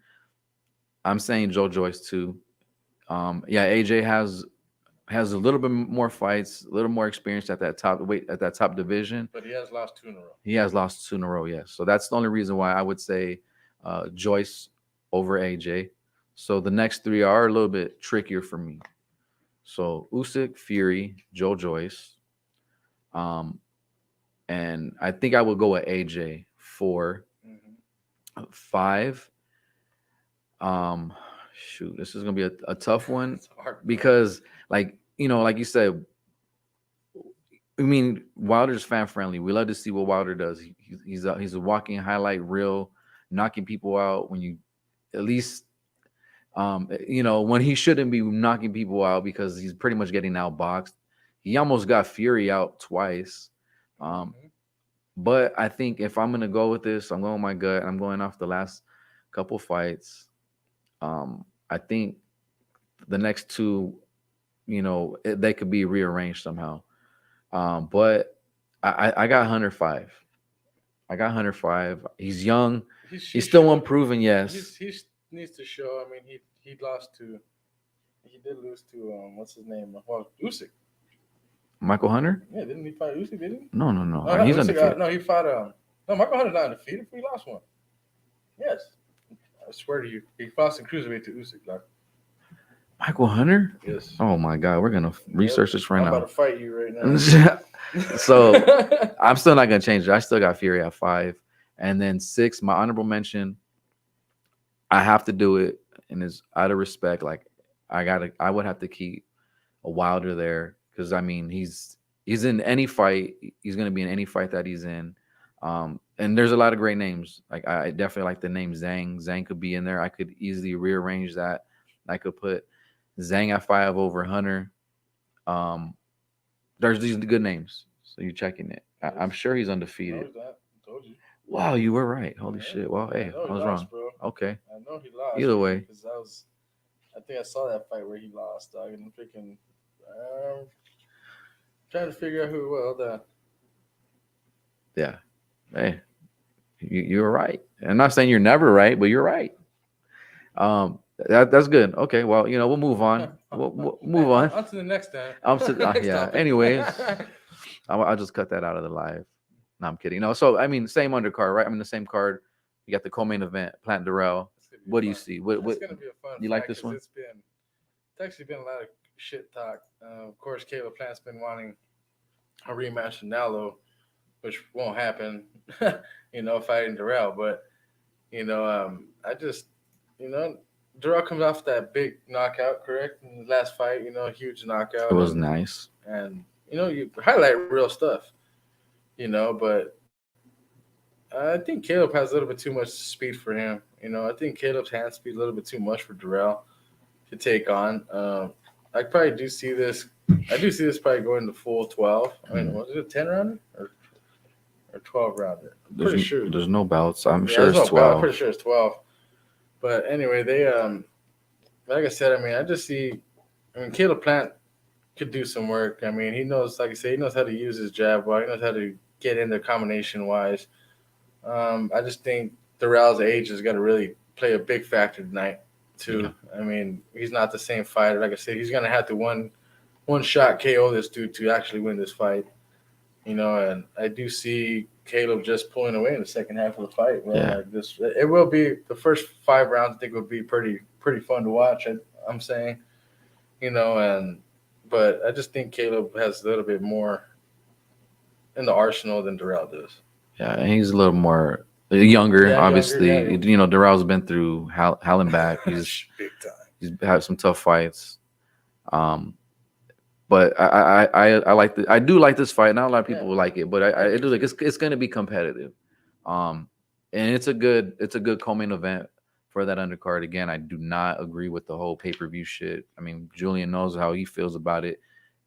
[SPEAKER 2] I'm saying Joe Joyce 2. AJ has a little bit more fights, a little more experience at that top division.
[SPEAKER 1] But he has lost 2 in a row.
[SPEAKER 2] He has lost 2 in a row, yes. So that's the only reason why I would say Joyce over AJ. So the next 3 are a little bit trickier for me. So Usyk, Fury, Joe Joyce. And I think I would go with AJ 4. 5. Shoot, this is gonna be a tough one because, like you said, I mean, Wilder's fan friendly. We love to see what Wilder does. He's a walking highlight reel, knocking people out when you, at least, when he shouldn't be knocking people out because he's pretty much getting outboxed. He almost got Fury out twice. But I think if I'm gonna go with this, I'm going with my gut. I'm going off the last couple fights. I think the next 2, they could be rearranged somehow. But I got Hunter 5. I got Hunter 5. He's young. He's still unproven. Yes.
[SPEAKER 1] He needs to show. I mean, he did lose to what's his name? Well, Usyk.
[SPEAKER 2] Michael Hunter?
[SPEAKER 1] Yeah, didn't he fight Usyk? Did he?
[SPEAKER 2] No.
[SPEAKER 1] He's undefeated. No, he fought. No, Michael Hunter's not undefeated. He lost one. Yes. I swear to you, he lost in cruiserweight to Usyk. Like.
[SPEAKER 2] Michael Hunter?
[SPEAKER 1] Yes.
[SPEAKER 2] Oh my God, we're gonna research this right now.
[SPEAKER 1] I'm about to fight you right now.
[SPEAKER 2] So I'm still not gonna change it. I still got Fury at 5, and then 6. My honorable mention. I have to do it, and it's out of respect. Like I would have to keep a Wilder there because I mean he's in any fight. He's gonna be in any fight that he's in. And there's a lot of great names. Like I definitely like the name Zhang. Zhang could be in there. I could easily rearrange that. I could put Zhang at 5 over Hunter. There's these good names. So you're checking it. I'm sure he's undefeated.
[SPEAKER 1] Told you.
[SPEAKER 2] Wow, you were right. Holy shit. Well, hey, I was wrong.
[SPEAKER 1] Bro.
[SPEAKER 2] Okay.
[SPEAKER 1] I know he lost.
[SPEAKER 2] Either way.
[SPEAKER 1] Because I think I saw that fight where he lost, dog. And I'm freaking trying to figure out who it was.
[SPEAKER 2] Yeah. Hey, you were right. I'm not saying you're never right, but you're right. That's good. Okay, well, we'll move on. We'll move on.
[SPEAKER 1] On to the next time.
[SPEAKER 2] Yeah. Anyways, I'll just cut that out of the live. No, I'm kidding. No, so I mean, same undercard, right? I mean, the same card. You got the co-main event, Plant Dirrell. What do you see? What
[SPEAKER 1] it's gonna be a fun.
[SPEAKER 2] You like this one?
[SPEAKER 1] It's actually been a lot of shit talk. Of course, Caleb Plant's been wanting a rematch with Nalo, which won't happen. Fighting Dirrell, but I just Dirrell comes off that big knockout, correct? In the last fight, a huge knockout.
[SPEAKER 2] It was nice.
[SPEAKER 1] And you highlight real stuff. But I think Caleb has a little bit too much speed for him. I think Caleb's hand speed a little bit too much for Dirrell to take on. I probably do see this. I do see this probably going to full 12. I mean, was it a 10 rounder or 12 rounder? I'm pretty sure.
[SPEAKER 2] There's no belts. I'm sure it's 12.
[SPEAKER 1] I'm pretty sure it's 12. But anyway, they like I said, I mean, I just see. I mean, Caleb Plant could do some work. I mean, he knows, like I said, he knows how to use his jab well. He knows how to get in there combination-wise. I just think Dirrell's age is going to really play a big factor tonight, too. Yeah. I mean, he's not the same fighter. Like I said, he's going to have to one-shot KO this dude to actually win this fight. And I do see Caleb just pulling away in the second half of the fight.
[SPEAKER 2] Yeah.
[SPEAKER 1] Like this, it will be the first 5 rounds. I think will be pretty fun to watch. I'm saying, but I just think Caleb has a little bit more in the arsenal than Dirrell does.
[SPEAKER 2] Yeah, and he's a little more younger, obviously.
[SPEAKER 1] Younger, yeah.
[SPEAKER 2] Dirrell's been through hell and back. He's
[SPEAKER 1] big time.
[SPEAKER 2] He's had some tough fights. But I like I do like this fight. Not a lot of people like it, but I do like it's going to be competitive. And it's a good co-main event for that undercard. Again, I do not agree with the whole pay-per-view shit. I mean, Julian knows how he feels about it.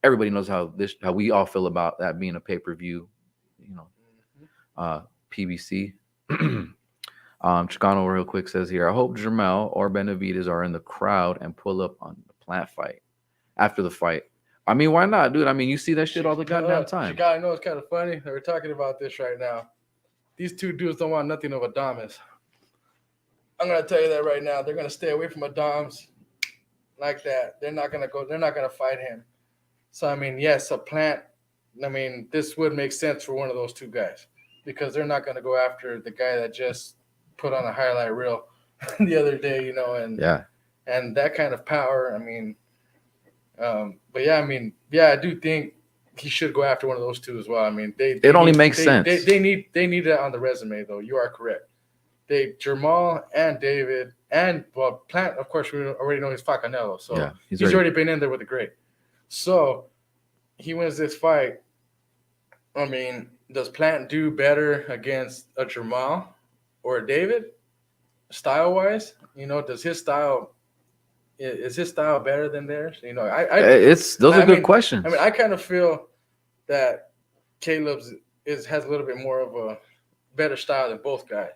[SPEAKER 2] Everybody knows how we all feel about that being a pay-per-view. PBC. Chicano real quick says here, I hope Jermell or Benavidez are in the crowd and pull up on the Plant fight after the fight. I mean, why not, dude? I mean, you see that shit all the goddamn time.
[SPEAKER 1] Chicano, I know it's kind of funny. We're talking about this right now. These two dudes don't want nothing of Adames. I'm gonna tell you that right now. They're gonna stay away from Adames like that. They're not gonna fight him. So I mean, yes, a Plant. I mean, this would make sense for one of those two guys because they're not gonna go after the guy that just put on a highlight reel the other day, and that kind of power. I mean, but yeah, I mean, I do think he should go after one of those two as well. I mean, it
[SPEAKER 2] only makes sense.
[SPEAKER 1] They need that on the resume, though. You are correct. Jermall and David and Plant, of course, we already know he's fought Canelo, so he's already been in there with the great. So he wins this fight. I mean, does Plant do better against a Jermall or a David, style-wise? Does his style is his style better than theirs? Those are good questions. I mean, I kind of feel that Caleb's has a little bit more of a better style than both guys.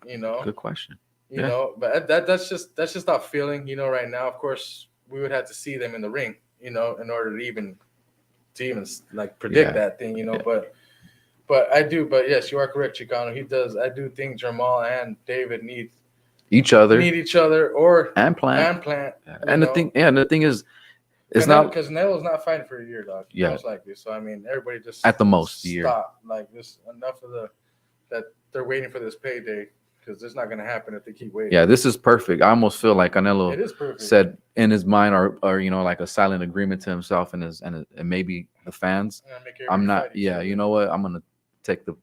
[SPEAKER 2] Good question.
[SPEAKER 1] But that's just our feeling. Right now, of course, we would have to see them in the ring. In order to even like predict that thing. But I do. But yes, you are correct, Chicano. He does. I do think Jermall and David need
[SPEAKER 2] each other,
[SPEAKER 1] and Plant.
[SPEAKER 2] And the thing is, it's
[SPEAKER 1] not
[SPEAKER 2] not
[SPEAKER 1] because Canelo's not fighting for a year, dog.
[SPEAKER 2] Yeah,
[SPEAKER 1] most likely. So I mean, everybody just
[SPEAKER 2] at the most year.
[SPEAKER 1] Stop. Like this, enough of that they're waiting for this payday because it's not going to happen if they keep waiting.
[SPEAKER 2] Yeah, this is perfect. I almost feel like Canelo said in his mind, or like a silent agreement to himself and maybe the fans. I'm not. Yeah, you know what? I'm gonna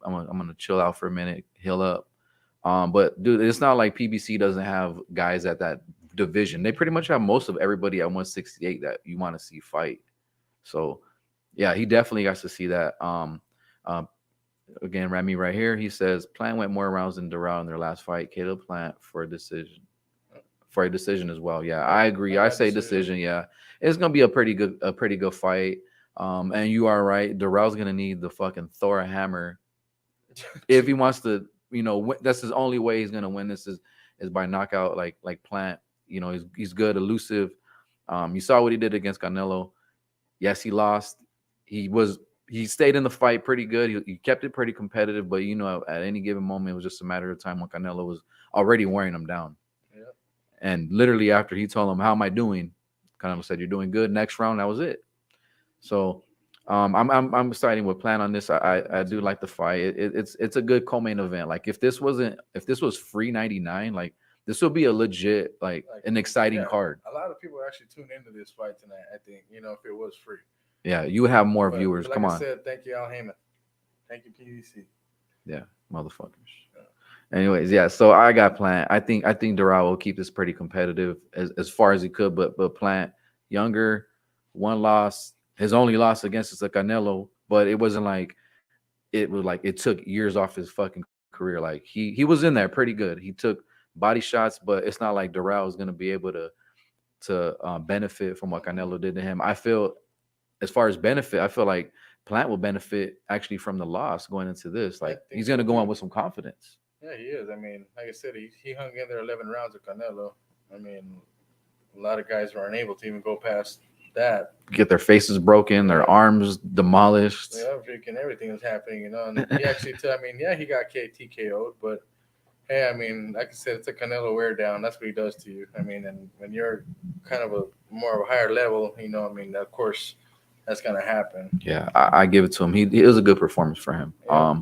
[SPEAKER 2] I'm gonna chill out for a minute, heal up. But dude, it's not like PBC doesn't have guys at that division. They pretty much have most of everybody at 168 that you want to see fight. So yeah, he definitely got to see that. Um, again, Remy right here. He says Plant went more rounds than Dirrell in their last fight. Caleb Plant for a decision. For a decision as well. Yeah, I agree. I say decision. Yeah, it's gonna be a pretty good fight. And you are right. Dirrell's gonna need the fucking Thor hammer if he wants to. That's his only way he's gonna win. This is by knockout, like Plant. He's good, elusive. You saw what he did against Canelo. Yes, he lost. He stayed in the fight pretty good. He kept it pretty competitive, but at any given moment, it was just a matter of time when Canelo was already wearing him down.
[SPEAKER 1] Yeah.
[SPEAKER 2] And literally after he told him, "How am I doing?" Canelo said, "You're doing good." Next round, that was it. So I'm siding with Plan on this. I do like the fight. It's a good co-main event. Like if this was free 99, like this will be a legit like an exciting card.
[SPEAKER 1] A lot of people actually tune into this fight tonight. I think if it was free.
[SPEAKER 2] Yeah, you would have more viewers.
[SPEAKER 1] Like
[SPEAKER 2] Come on.
[SPEAKER 1] I said, thank you, Al Heyman. Thank you, PDC.
[SPEAKER 2] Yeah, motherfuckers. Yeah. Anyways, yeah. So I got Plant. I think Dirrell will keep this pretty competitive as far as he could, but Plant younger, one loss. His only loss against is the Canelo, but it wasn't like it took years off his fucking career. Like he was in there pretty good. He took body shots, but it's not like Dirrell is gonna be able to benefit from what Canelo did to him. I feel, as far as benefit, I feel like Plant will benefit actually from the loss going into this. Like he's gonna go on with some confidence.
[SPEAKER 1] Yeah, he is. I mean, like I said, he hung in there 11 rounds with Canelo. I mean, a lot of guys were unable to even go past that.
[SPEAKER 2] Get their faces broken, their arms demolished.
[SPEAKER 1] Yeah, freaking everything was happening, And he actually, he got TKO'd, but hey, I mean, like I said, it's a Canelo wear down. That's what he does to you. I mean, and when you're kind of a more of a higher level, of course, that's gonna happen.
[SPEAKER 2] Yeah, I give it to him. It was a good performance for him. Yeah.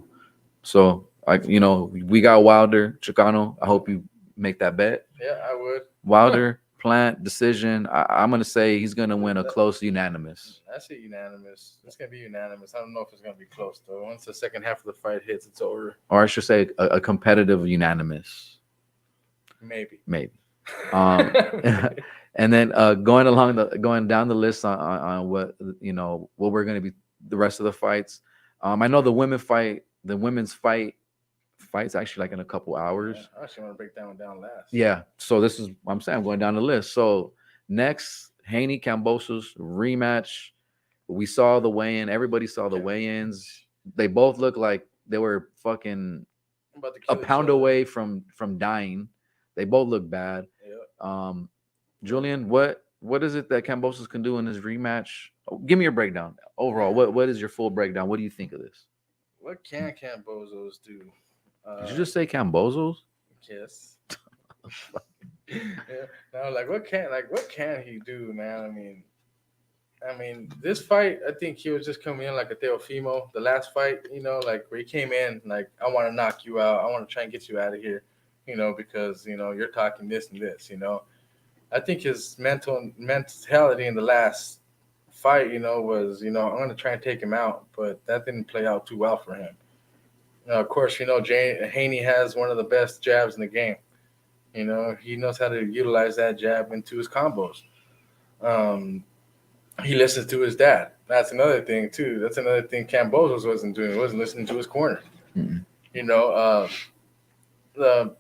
[SPEAKER 2] So we got Wilder, Chicano. I hope you make that bet.
[SPEAKER 1] Yeah, I would.
[SPEAKER 2] Wilder, Plant, decision. I'm gonna say he's gonna win a close unanimous.
[SPEAKER 1] I say unanimous. It's gonna be unanimous. I don't know if it's gonna be close though. Once the second half of the fight hits, it's over.
[SPEAKER 2] Or I should say a competitive unanimous.
[SPEAKER 1] Maybe.
[SPEAKER 2] And then going down the list on what what we're gonna be the rest of the fights. I know the women's fight's actually like in a couple hours.
[SPEAKER 1] Yeah, I actually want to break that one down last.
[SPEAKER 2] Yeah. So this is I'm saying I'm going down the list. So next, Haney Kambosos rematch. We saw the weigh-in. Everybody saw the weigh-ins. They both look like they were fucking a pound away from dying. They both look bad. Yeah. Julian, what is it that Kambosos can do in this rematch? Give me your breakdown overall. What is your full breakdown? What do you think of this?
[SPEAKER 1] What can Kambosos do?
[SPEAKER 2] Did you just say Kambosos?
[SPEAKER 1] Yes. Yeah. Now, what can he do, man? I mean, this fight, I think he was just coming in like a Teofimo. The last fight, where he came in like, I want to knock you out. I want to try and get you out of here, because you're talking this and this. I think his mentality in the last fight, was I'm going to try and take him out, but that didn't play out too well for him. Of course, Haney has one of the best jabs in the game. He knows how to utilize that jab into his combos. He listens to his dad. That's another thing, too. That's another thing Kambosos wasn't doing. He wasn't listening to his corner. Mm-hmm. The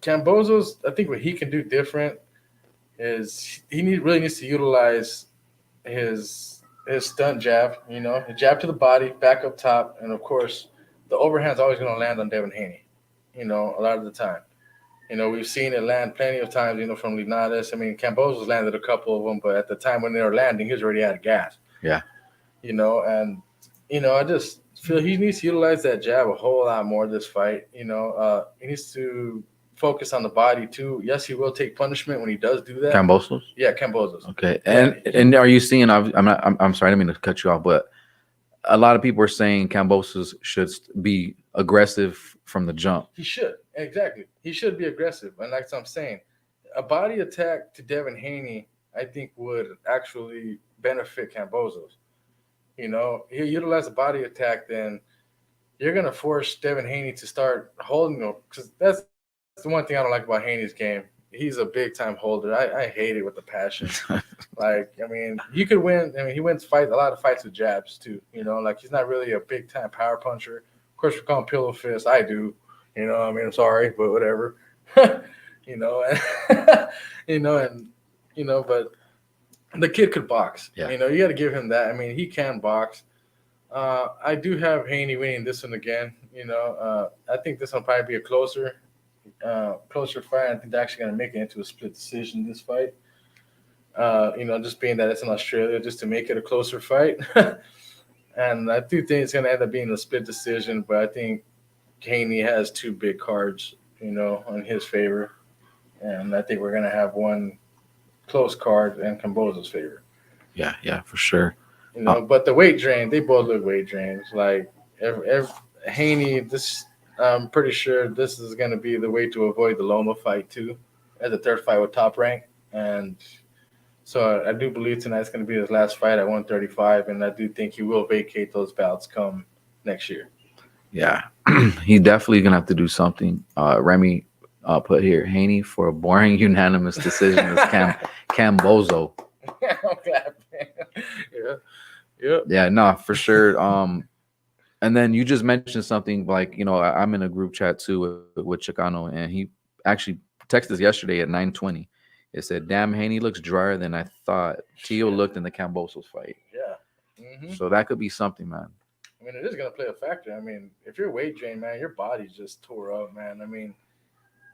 [SPEAKER 1] Kambosos, I think what he can do different is he really needs to utilize his stunt jab, a jab to the body, back up top, and, of course, the overhand's always going to land on Devin Haney, a lot of the time. We've seen it land plenty of times, from Linares. I mean, Kambosos landed a couple of them, but at the time when they were landing, he was already out of gas.
[SPEAKER 2] Yeah.
[SPEAKER 1] I just feel he needs to utilize that jab a whole lot more this fight. He needs to focus on the body, too. Yes, he will take punishment when he does do that.
[SPEAKER 2] Kambosos?
[SPEAKER 1] Yeah, Kambosos.
[SPEAKER 2] Okay. And are you seeing, I'm sorry, I didn't mean to cut you off, but a lot of people are saying Kambosos should be aggressive from the jump.
[SPEAKER 1] He should. Exactly. He should be aggressive. And like I'm saying, a body attack to Devin Haney, I think, would actually benefit Kambosos. He utilize a body attack, then you're going to force Devin Haney to start holding him. Because that's the one thing I don't like about Haney's game. he's a big time holder. I hate it with a passion. Like, I mean, he could win. I mean, he wins a lot of fights with jabs too. Like he's not really a big time power puncher. Of course, we call him pillow fist. I do. I mean, I'm sorry, but whatever. you know, and but the kid could box.
[SPEAKER 2] Yeah.
[SPEAKER 1] You got to give him that. I mean, he can box. I do have Haney winning this one again. I think this one will probably be a closer fight. I think they're actually going to make it into a split decision this fight. Just being that it's in Australia, just to make it a closer fight. And I do think it's going to end up being a split decision, but I think Haney has two big cards, on his favor. And I think we're going to have one close card in Kambosos' favor.
[SPEAKER 2] Yeah, for sure.
[SPEAKER 1] But the weight drain, they both look weight drains. Like, Haney, I'm pretty sure this is going to be the way to avoid the Loma fight, too, as a third fight with Top Rank. And so I do believe tonight's going to be his last fight at 135, and I do think he will vacate those bouts come next year.
[SPEAKER 2] Yeah, he definitely going to have to do something. Remy put here, Haney for a boring unanimous decision is Kambosos.
[SPEAKER 1] I'm glad, man.
[SPEAKER 2] Yeah, no, for sure. And then you just mentioned something like, I'm in a group chat too with Chicano, and he actually texted us yesterday at 9:20. It said, "Damn, Haney looks drier than I thought. Tio looked in the Kambosos fight."
[SPEAKER 1] Yeah. Mm-hmm.
[SPEAKER 2] So that could be something, man.
[SPEAKER 1] I mean, it is going to play a factor. I mean, if you're weight drained, man, your body's just tore up, man. I mean,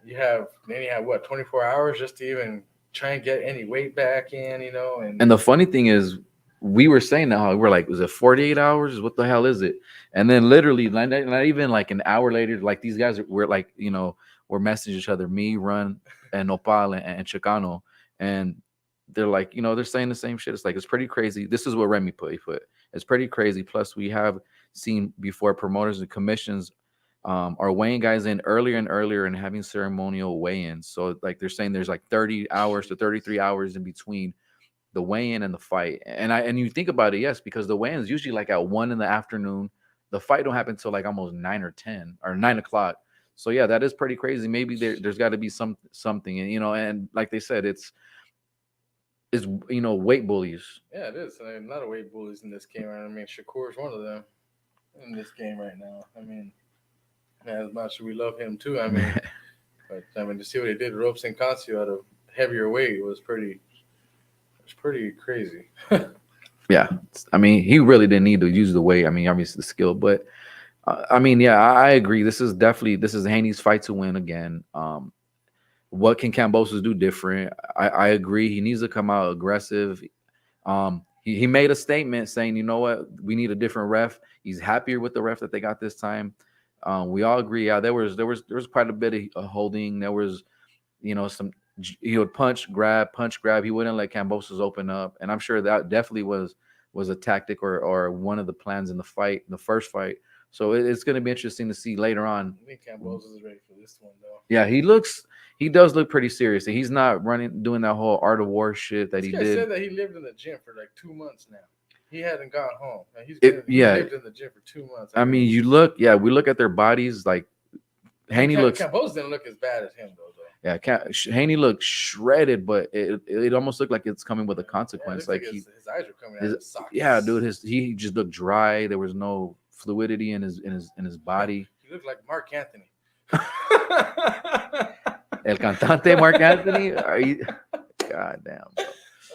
[SPEAKER 1] you have 24 hours just to even try and get any weight back in, And
[SPEAKER 2] the funny thing is, we were saying that we're like, was it 48 hours? What the hell is it? And then literally, not even like an hour later, like these guys were like, we're messaging each other, me, Run, and Nopal and Chicano, and they're like, they're saying the same shit. It's like, it's pretty crazy. This is what Remy put. He put, it's pretty crazy. Plus, we have seen before promoters and commissions are weighing guys in earlier and earlier and having ceremonial weigh-ins. So like they're saying there's like 30 hours to 33 hours in between the weigh-in and the fight. And you think about it, yes, because the weigh-in is usually like at 1 p.m. The fight don't happen until like almost 9 or 10 or 9 o'clock. So yeah, that is pretty crazy. Maybe there's got to be something, and and like they said, it's weight bullies.
[SPEAKER 1] Yeah, it is. I mean, a lot of weight bullies in this game. I mean, Shakur's one of them in this game right now. I mean, as much as we love him too. I mean, but I mean to see what he did, Ropes and Cancio at a heavier weight was pretty crazy.
[SPEAKER 2] Yeah, I mean, he really didn't need to use the weight. I mean, obviously the skill, but I mean, yeah, I agree. This is Haney's fight to win again. What can Kambosos do different? I agree. He needs to come out aggressive. He made a statement saying, you know what, we need a different ref. He's happier with the ref that they got this time. We all agree. Yeah, there was quite a bit of holding. There was, some. He would punch, grab. He wouldn't let Kambosos open up, and I'm sure that definitely was a tactic or one of the plans in the fight, the first fight. So it's going to be interesting to see later on.
[SPEAKER 1] I think Kambosos is ready for this one, though.
[SPEAKER 2] Yeah, he does look pretty serious. He's not doing that whole art of war shit that he did.
[SPEAKER 1] He said that he lived in the gym for like 2 months now. He hadn't gone home. He lived in the gym for 2 months.
[SPEAKER 2] I mean, we look at their bodies. Like Haney looks.
[SPEAKER 1] Kambosos didn't look as bad as him though.
[SPEAKER 2] Yeah, Haney looked shredded, but it almost looked like it's coming with a consequence.
[SPEAKER 1] Yeah, like his eyes were coming out of his sockets.
[SPEAKER 2] Yeah, dude, he just looked dry. There was no fluidity in his body.
[SPEAKER 1] He looked like Mark Anthony.
[SPEAKER 2] El cantante Mark Anthony? Are you? God damn. Bro.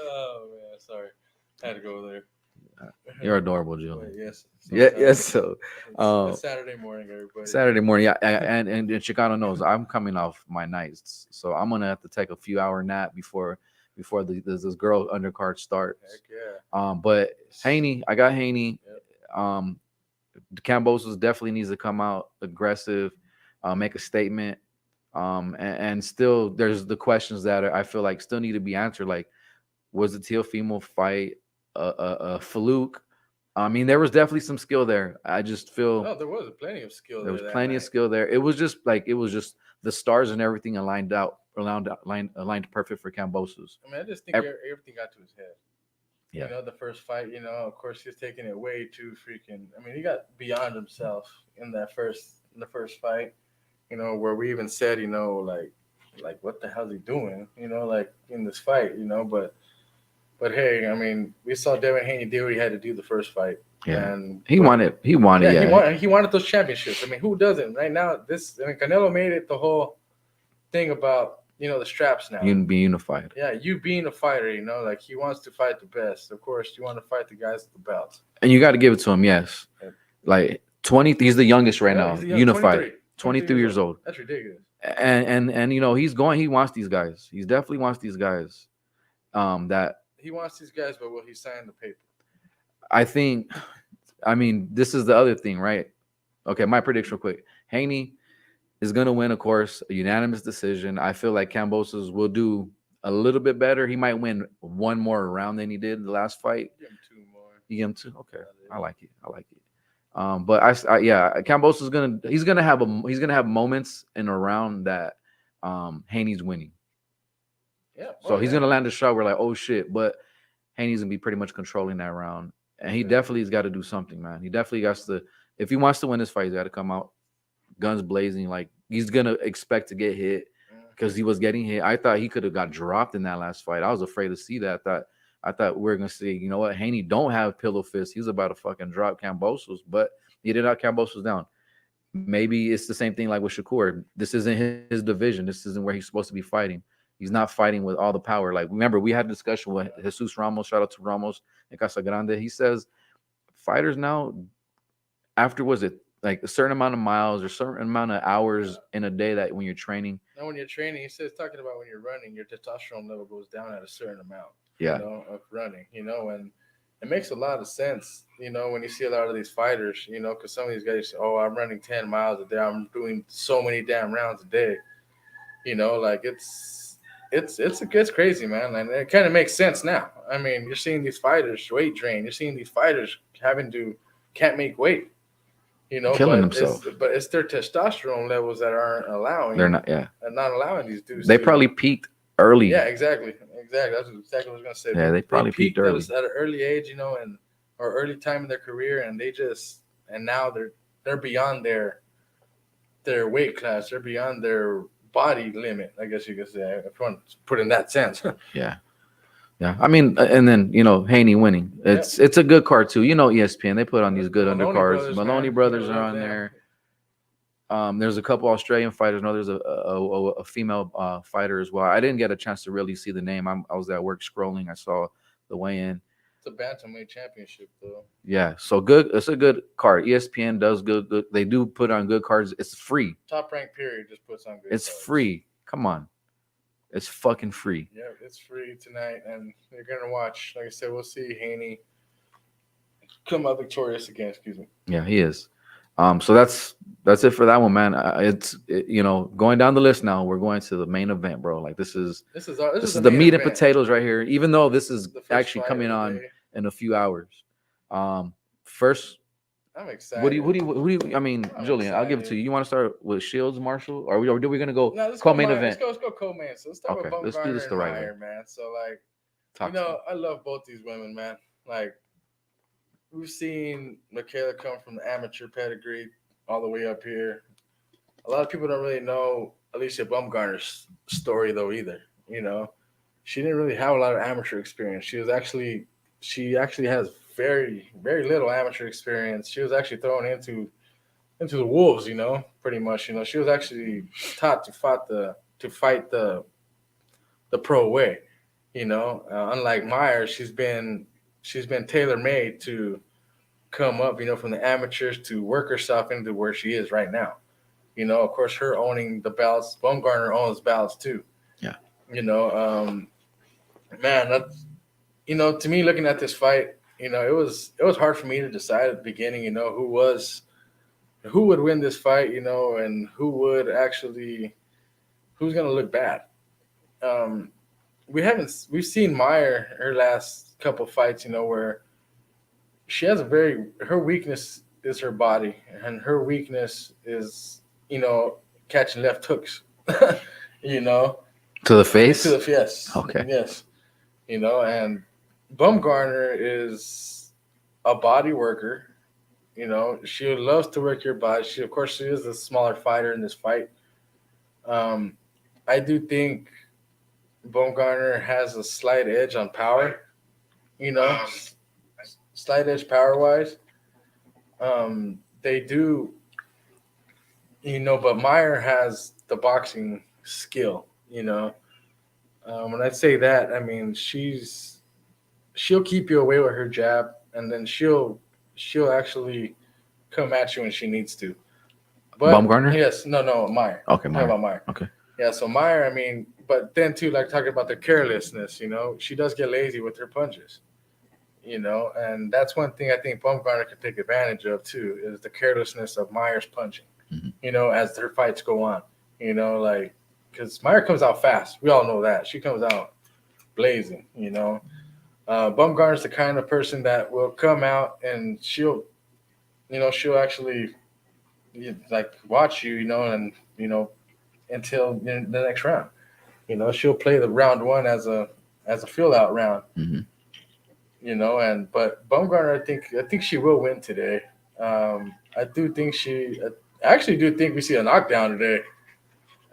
[SPEAKER 1] Oh man, sorry, I had to go there.
[SPEAKER 2] You're adorable, Jill.
[SPEAKER 1] Yes.
[SPEAKER 2] Yes. So,
[SPEAKER 1] it's Saturday morning, everybody.
[SPEAKER 2] Saturday morning, yeah, and Chicano knows I'm coming off my nights, so I'm gonna have to take a few hour nap before this girl undercard starts.
[SPEAKER 1] Heck yeah.
[SPEAKER 2] But Haney, I got Haney. Yep. Kambosos definitely needs to come out aggressive, make a statement. And still, there's the questions that I feel like still need to be answered. Like, was the Teofimo fight a fluke? I mean, there was definitely some skill there. I just feel
[SPEAKER 1] there was plenty of skill.
[SPEAKER 2] There was plenty of skill there. It was just the stars and everything aligned perfect for Kambosos.
[SPEAKER 1] I mean, I just think everything got to his head.
[SPEAKER 2] Yeah.
[SPEAKER 1] The first fight, of course, he's taking it way too freaking. I mean, he got beyond himself in the first fight. Where we even said, like, like, what the hell's he doing? You know, like in this fight, you know. But hey, I mean, we saw Devin Haney do what he had to do the first fight,
[SPEAKER 2] Yeah,
[SPEAKER 1] and
[SPEAKER 2] he wanted. He wanted.
[SPEAKER 1] yeah,
[SPEAKER 2] Yeah,
[SPEAKER 1] he wanted those championships. I mean, who doesn't? Right now, Canelo made it the whole thing about the straps now.
[SPEAKER 2] you be unified.
[SPEAKER 1] Yeah, you being a fighter, like he wants to fight the best. Of course, you want to fight the guys with the belts.
[SPEAKER 2] And you got to give it to him. Yes, like 20. He's the youngest right now. Unified. 23 years old.
[SPEAKER 1] That's ridiculous.
[SPEAKER 2] And he's going. He wants these guys. He definitely wants these guys. That
[SPEAKER 1] he wants these guys, but will he sign the paper?
[SPEAKER 2] I think. I mean, this is the other thing, right? Okay, my prediction real quick. Haney is going to win, of course, a unanimous decision. I feel like Kambosos will do a little bit better. He might win one more round than he did the last fight.
[SPEAKER 1] Give him 2 more.
[SPEAKER 2] You give him 2? Okay. I like it. But Kambosos is he's gonna have moments in a round that Haney's winning.
[SPEAKER 1] Yeah.
[SPEAKER 2] So he's gonna land a shot where like, oh shit, but Haney's gonna be pretty much controlling that round. And he definitely has got to do something, man. He definitely got to, if he wants to win this fight, he's got to come out guns blazing. Like he's gonna expect to get hit because he was getting hit. I thought he could have got dropped in that last fight. I was afraid to see that. I thought we were gonna see, you know what, Haney don't have pillow fists. He was about to fucking drop Kambosos, but he did knock Kambosos down. Maybe it's the same thing like with Shakur. This isn't his division. This isn't where he's supposed to be fighting. He's not fighting with all the power. Like, remember, we had a discussion with Jesus Ramos. Shout out to Ramos and Casagrande. He says fighters now, after was it like a certain amount of miles or certain amount of hours in a day that when you're training.
[SPEAKER 1] Now, when you're training, he says talking about when you're running, your testosterone level goes down at a certain amount.
[SPEAKER 2] Yeah.
[SPEAKER 1] Of running. And it makes a lot of sense. When you see a lot of these fighters, because some of these guys say, "Oh, I'm running 10 miles a day. I'm doing so many damn rounds a day." Like it's crazy, man, and it kind of makes sense now. I mean, you're seeing these fighters weight drain. You're seeing these fighters can't make weight.
[SPEAKER 2] Killing themselves.
[SPEAKER 1] But it's their testosterone levels that aren't allowing.
[SPEAKER 2] They're not, yeah.
[SPEAKER 1] And not allowing these dudes.
[SPEAKER 2] They probably peaked early.
[SPEAKER 1] Yeah, exactly. That's exactly what I was gonna say.
[SPEAKER 2] Yeah, they probably peaked early
[SPEAKER 1] at an early age, or early time in their career, and now they're beyond their weight class. They're beyond their body limit, I guess you could say, if you want to put it in that sense.
[SPEAKER 2] Yeah. I mean, and then Haney winning. It's a good card too. ESPN, they put on these good undercards. Maloney brothers are on there. There's a couple Australian fighters. No, there's a female fighter as well. I didn't get a chance to really see the name. I was at work scrolling. I saw the weigh-in.
[SPEAKER 1] It's a bantamweight championship, though.
[SPEAKER 2] Yeah, so good. It's a good card. ESPN does good. They do put on good cards. It's free.
[SPEAKER 1] Top Rank period just puts on good.
[SPEAKER 2] It's
[SPEAKER 1] cards.
[SPEAKER 2] Free. Come on, it's fucking free.
[SPEAKER 1] Yeah, it's free tonight, and you're gonna watch. Like I said, we'll see Haney come out victorious again. Excuse me.
[SPEAKER 2] Yeah, he is. So that's it for that one, man. Going down the list now. We're going to the main event, bro. Like this is the meat and potatoes right here. Even though this is actually coming on in a few hours. First,
[SPEAKER 1] I'm excited.
[SPEAKER 2] What do you? I mean, Julian, I'll give it to you. You want to start with Shields, Marshall, or are we gonna go co-main event?
[SPEAKER 1] Let's go co-main. So let's start with BAUMGARNER. Let's do this the right way, man. So I love both these women, man. Like. We've seen Michaela come from the amateur pedigree all the way up here. A lot of people don't really know Alicia BAUMGARNER's story, though, either. She didn't really have a lot of amateur experience. She actually has very, very little amateur experience. She was actually thrown into the wolves, pretty much. She was actually taught to fight the pro way. Unlike MYER, she's been tailor-made to come up, from the amateurs to work herself into where she is right now. Of course, her owning the belts. BAUMGARNER owns belts too.
[SPEAKER 2] Yeah.
[SPEAKER 1] Man, that's, to me, looking at this fight, it was hard for me to decide at the beginning, who would win this fight, and who's going to look bad. We've seen MYER her last couple fights, where she has her weakness is her body, and her weakness is, catching left hooks, To
[SPEAKER 2] the face?
[SPEAKER 1] Yes.
[SPEAKER 2] Okay.
[SPEAKER 1] Yes. And BAUMGARNER is a body worker. She loves to work your body. She is a smaller fighter in this fight. I do think Baumgartner has a slight edge on power. You know, slight edge power wise. They do, but MYER has the boxing skill. When I say that, I mean she'll keep you away with her jab, and then she'll actually come at you when she needs to. But
[SPEAKER 2] Baumgartner?
[SPEAKER 1] yes, no, MYER.
[SPEAKER 2] Okay,
[SPEAKER 1] I'm talking
[SPEAKER 2] MYER.
[SPEAKER 1] about MYER.
[SPEAKER 2] Okay.
[SPEAKER 1] Yeah, so MYER, I mean, but then too, like talking about the carelessness, she does get lazy with her punches, and that's one thing I think Baumgartner could take advantage of too, is the carelessness of MYER's punching, as their fights go on, like, because MYER comes out fast. We all know that. She comes out blazing, Baumgartner's the kind of person that will come out and she'll actually like watch you, and until the next round. She'll play the round one as a fill out round. But Baumgartner, I think she will win today. I do think I actually do think we see a knockdown today.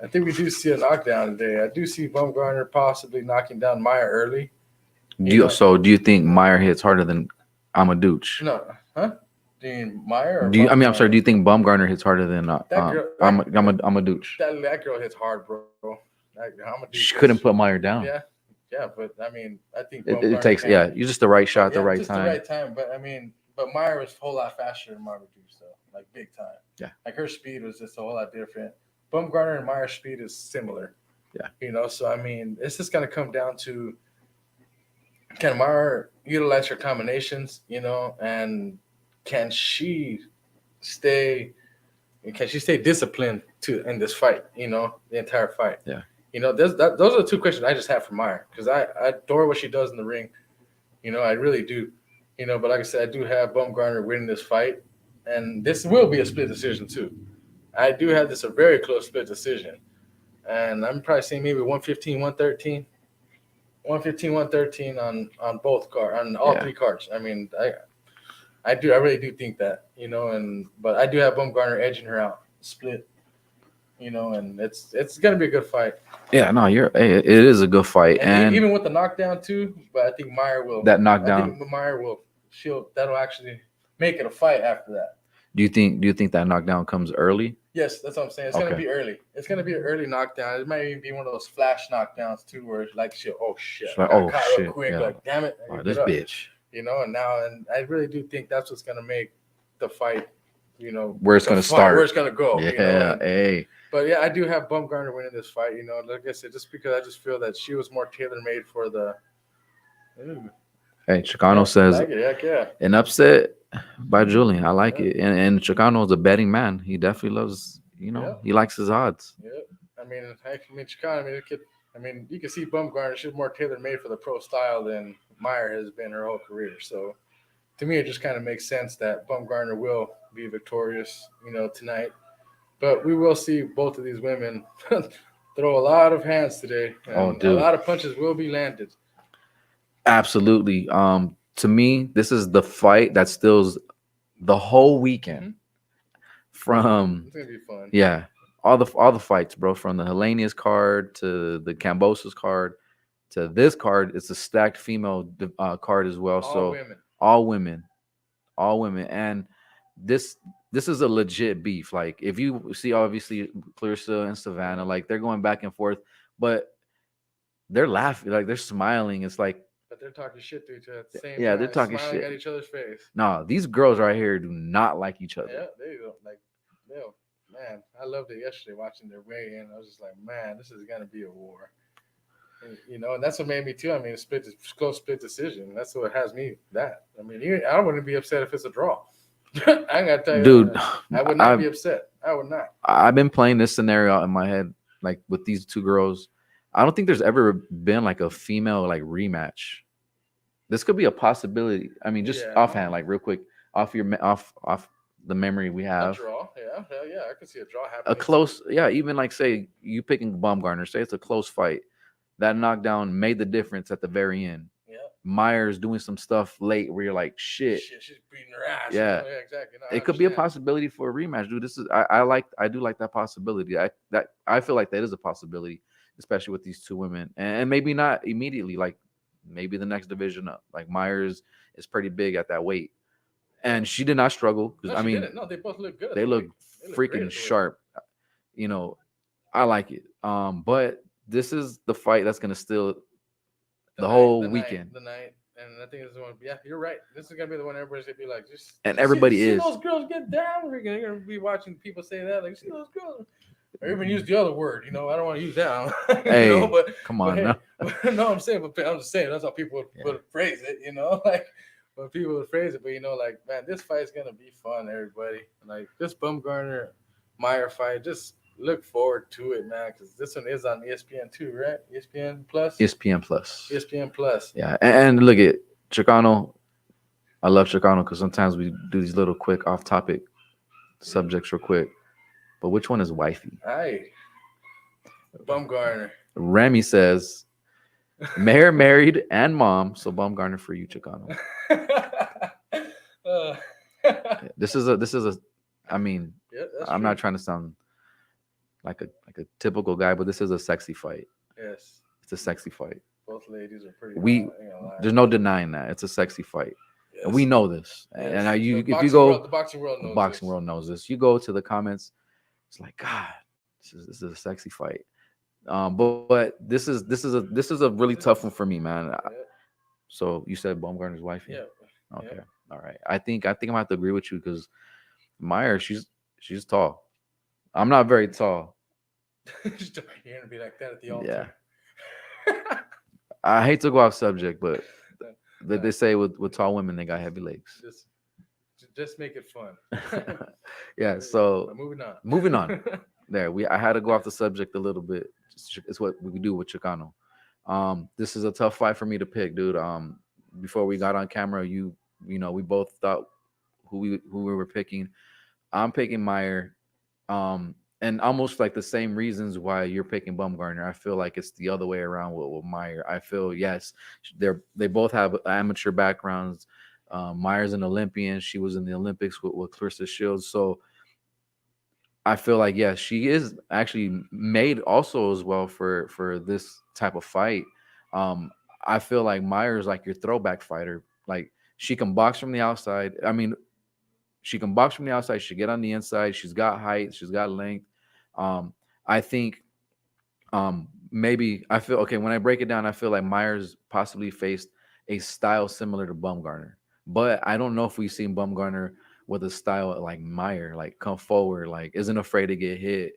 [SPEAKER 1] I think we do see a knockdown today. I do see Baumgartner possibly knocking down MYER early.
[SPEAKER 2] So do you think MYER hits harder than Amadouche?
[SPEAKER 1] No, huh? Do you mean MYER?
[SPEAKER 2] I'm sorry. Do you think Baumgartner hits harder than Amadouche?
[SPEAKER 1] That girl hits hard, bro.
[SPEAKER 2] She couldn't put MYER down.
[SPEAKER 1] Yeah, but I mean, I think
[SPEAKER 2] it takes you just the right shot at the right time.
[SPEAKER 1] The right time. But I mean, MYER was a whole lot faster than Amadouche, though, like big time.
[SPEAKER 2] Yeah,
[SPEAKER 1] like her speed was just a whole lot different. Baumgartner and MYER's speed is similar.
[SPEAKER 2] Yeah,
[SPEAKER 1] So I mean, it's just gonna come down to, can MYER utilize her combinations, and can she stay disciplined in this fight, the entire fight.
[SPEAKER 2] Yeah.
[SPEAKER 1] Those are the two questions I just have for MYER, because I adore what she does in the ring. I really do. But like I said, I do have Baumgartner winning this fight, and this will be a split decision too. I do have this a very close split decision, and I'm probably saying maybe 115, 113. 115, 113 on both cards, on all three cards. I mean, I really do think that, but I do have Baumgartner edging her out, split, and it's gonna be a good fight.
[SPEAKER 2] Yeah, no, it is a good fight, and
[SPEAKER 1] even with the knockdown too. But I think MYER will.
[SPEAKER 2] That knockdown.
[SPEAKER 1] I think MYER will. That'll actually make it a fight after that.
[SPEAKER 2] Do you think that knockdown comes early?
[SPEAKER 1] Yes, that's what I'm saying. It's gonna be early. It's gonna be an early knockdown. It might even be one of those flash knockdowns too, where it's like shit. Oh shit!
[SPEAKER 2] Like, oh shit!
[SPEAKER 1] Quick, like damn it!
[SPEAKER 2] This bitch.
[SPEAKER 1] And I really do think that's what's gonna make the fight.
[SPEAKER 2] Where it's gonna start.
[SPEAKER 1] Where it's gonna go.
[SPEAKER 2] Yeah. Hey.
[SPEAKER 1] But yeah, I do have Baumgartner winning this fight. Like I said, just because I just feel that she was more tailor made for the.
[SPEAKER 2] Hey, Chicano says an upset by Julian. I like it, and Chicano is a betting man. He definitely loves, he likes his odds.
[SPEAKER 1] Yeah, I mean, Chicano. You can see Baumgartner. She's more tailor made for the pro style than MYER has been her whole career. So, to me, it just kind of makes sense that Baumgartner will be victorious, tonight. But we will see both of these women throw a lot of hands today. And a lot of punches will be landed.
[SPEAKER 2] Absolutely. To me, this is the fight that steals the whole weekend.
[SPEAKER 1] It's gonna be fun.
[SPEAKER 2] Yeah, all the fights, bro. From the HELENIUS card to the KAMBOSOS card to this card, it's a stacked female card as well. All women, and this is a legit beef. Like, if you see, obviously, Clarissa and Savannah, like, they're going back and forth, but they're laughing, like, they're smiling. It's like.
[SPEAKER 1] But they're talking shit to each other at the same
[SPEAKER 2] time. They're talking shit
[SPEAKER 1] at each other's face.
[SPEAKER 2] No, these girls right here do not like each other.
[SPEAKER 1] Yeah, they don't like. Man, I loved it yesterday watching their weigh-in. I was just like, man, this is gonna be a war. And that's what made me too. I mean, close split decision. That's what has me. I mean, I wouldn't be upset if it's a draw. I gotta tell you,
[SPEAKER 2] dude,
[SPEAKER 1] I would not be upset. I would not.
[SPEAKER 2] I've been playing this scenario in my head, like, with these two girls. I don't think there's ever been like a female like rematch. This could be a possibility. I mean, just offhand, like, real quick, off the memory we have.
[SPEAKER 1] A draw, yeah, hell yeah, I could see a draw happening.
[SPEAKER 2] A close, even like, say you picking Baumgartner, say it's a close fight. That knockdown made the difference at the very end. Yeah. MYER's doing some stuff late where you're like, shit,
[SPEAKER 1] she's beating her ass.
[SPEAKER 2] Yeah,
[SPEAKER 1] exactly. No,
[SPEAKER 2] it could be a possibility for a rematch, dude. This is I do like that possibility. I feel like that is a possibility. especially with these two women, and maybe not immediately, like maybe the next division up. Like Myers is pretty big at that weight, and she did not struggle.
[SPEAKER 1] No,
[SPEAKER 2] I
[SPEAKER 1] she
[SPEAKER 2] mean,
[SPEAKER 1] didn't. No, they both look good. At
[SPEAKER 2] they
[SPEAKER 1] the
[SPEAKER 2] look
[SPEAKER 1] weight. They look great
[SPEAKER 2] freaking
[SPEAKER 1] at the weight.
[SPEAKER 2] sharp. You know, I like it. But this is the fight that's gonna steal the whole weekend.
[SPEAKER 1] The night, and I think this is one. Yeah, you're right. This is gonna be the one everybody's gonna be like, just
[SPEAKER 2] And everybody
[SPEAKER 1] see
[SPEAKER 2] is.
[SPEAKER 1] those girls get down. We're gonna be watching people say that, like, see those girls. Or even use the other word, you know. I don't want to use that.
[SPEAKER 2] Hey,
[SPEAKER 1] you know, but
[SPEAKER 2] come on, no.
[SPEAKER 1] No, I'm saying, but I'm just saying that's how people would phrase it, you know, like when people would phrase it. But you know, like, man, this fight's gonna be fun, everybody. Like this Baumgartner MYER fight, just look forward to it, man, because this one is on ESPN too, right? ESPN Plus.
[SPEAKER 2] ESPN Plus.
[SPEAKER 1] ESPN Plus.
[SPEAKER 2] Yeah, and look at Chicano. I love Chicano because sometimes we do these little quick off-topic subjects real quick. But which one is wifey?
[SPEAKER 1] Aye. Baumgartner.
[SPEAKER 2] Remy says, Mayor married and mom, so Baumgartner for you, Chicano. This is a. I mean,
[SPEAKER 1] yeah,
[SPEAKER 2] I'm not trying to sound like a typical guy, but this is a sexy fight.
[SPEAKER 1] Yes,
[SPEAKER 2] it's a sexy fight.
[SPEAKER 1] Both ladies are pretty.
[SPEAKER 2] There's no denying that it's a sexy fight.
[SPEAKER 1] Yes.
[SPEAKER 2] And we know this.
[SPEAKER 1] Yes.
[SPEAKER 2] And if you
[SPEAKER 1] the
[SPEAKER 2] go,
[SPEAKER 1] boxing world
[SPEAKER 2] knows this. You go to the comments, it's like, God, this is a sexy fight. But this is a really tough one for me, man.
[SPEAKER 1] Yeah.
[SPEAKER 2] So you said Baumgartner's wife?
[SPEAKER 1] Yeah.
[SPEAKER 2] Okay. Yeah. All right. I think I'm gonna have to agree with you because MYER, she's tall. I'm not very tall.
[SPEAKER 1] You're gonna be like that at the altar.
[SPEAKER 2] Yeah. I hate to go off subject, but they say with tall women they got heavy legs.
[SPEAKER 1] Just make it fun.
[SPEAKER 2] Yeah. So
[SPEAKER 1] moving on.
[SPEAKER 2] There, I had to go off the subject a little bit. It's what we do with Chicano. This is a tough fight for me to pick, dude. Before we got on camera, you know, we both thought who we were picking. I'm picking MYER. And almost like the same reasons why you're picking Baumgartner. I feel like it's the other way around with MYER. I feel, yes, they both have amateur backgrounds. MYER's an Olympian. She was in the Olympics with Clarissa Shields. So I feel like, yes, she is actually made also as well for this type of fight. I feel like MYER is like your throwback fighter. Like she can box from the outside. I mean, she can box from the outside. She can get on the inside. She's got height. She's got length. I think maybe I feel okay when I break it down. I feel like MYER's possibly faced a style similar to Baumgartner, but I don't know if we've seen Baumgartner with a style like MYER, like come forward, like isn't afraid to get hit.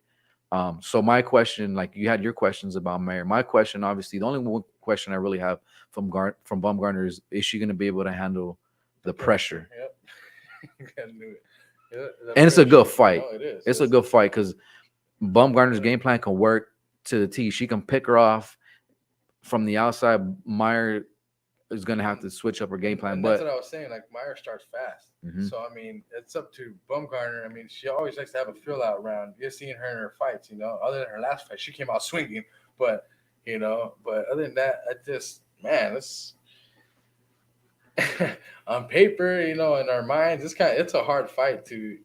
[SPEAKER 2] So my question, like you had your questions about MYER. My question, obviously, the only one question I really have from Baumgartner is she going to be able to handle the pressure?
[SPEAKER 1] Yep.
[SPEAKER 2] And it's a good fight.
[SPEAKER 1] No, it is.
[SPEAKER 2] It's a good fight because Baumgartner's game plan can work to the T. She can pick her off from the outside. MYER is going to have to switch up her game plan.
[SPEAKER 1] That's what I was saying. Like MYER starts fast.
[SPEAKER 2] Mm-hmm.
[SPEAKER 1] So, I mean, it's up to Baumgartner. I mean, she always likes to have a fill out round. You're seeing her in her fights, you know, other than her last fight, she came out swinging. But, you know, other than that, it's on paper, you know, in our minds, it's a hard fight to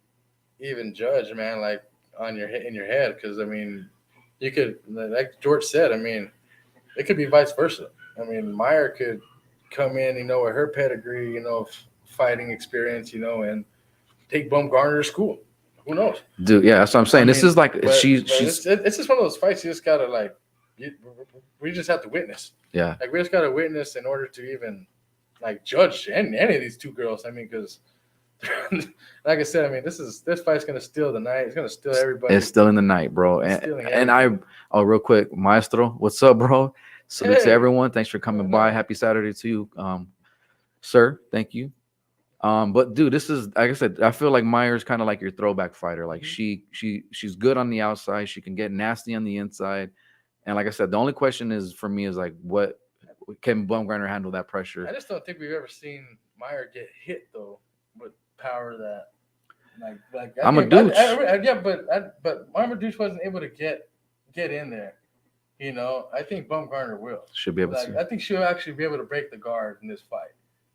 [SPEAKER 1] even judge, man, like in your head. Because, I mean, you could, like George said, I mean, it could be vice versa. I mean, MYER could come in, you know, with her pedigree, you know, fighting experience, you know, and take Baumgartner to school. Who knows?
[SPEAKER 2] Dude, yeah, that's what I'm saying. This is like she's
[SPEAKER 1] it's just one of those fights you just gotta like. We just have to witness.
[SPEAKER 2] Yeah,
[SPEAKER 1] like we just gotta witness in order to even like judge any of these two girls. I mean, because like I said, I mean, this fight's gonna steal the night. It's gonna steal everybody.
[SPEAKER 2] It's still in the night, bro. And real quick, Maestro, what's up, bro? Salute to everyone. Thanks for coming by. Happy Saturday to you, sir. Thank you. But dude, this is like I said. I feel like MYER's kind of like your throwback fighter. Like she's good on the outside. She can get nasty on the inside. And like I said, the only question is for me is like, what can Baumgartner handle that pressure?
[SPEAKER 1] I just don't think we've ever seen MYER get hit though with power that like
[SPEAKER 2] I'm a douche.
[SPEAKER 1] But Marmaduke wasn't able to get in there. You know, I think Baumgartner will.
[SPEAKER 2] Should be able to.
[SPEAKER 1] I think she'll actually be able to break the guard in this fight.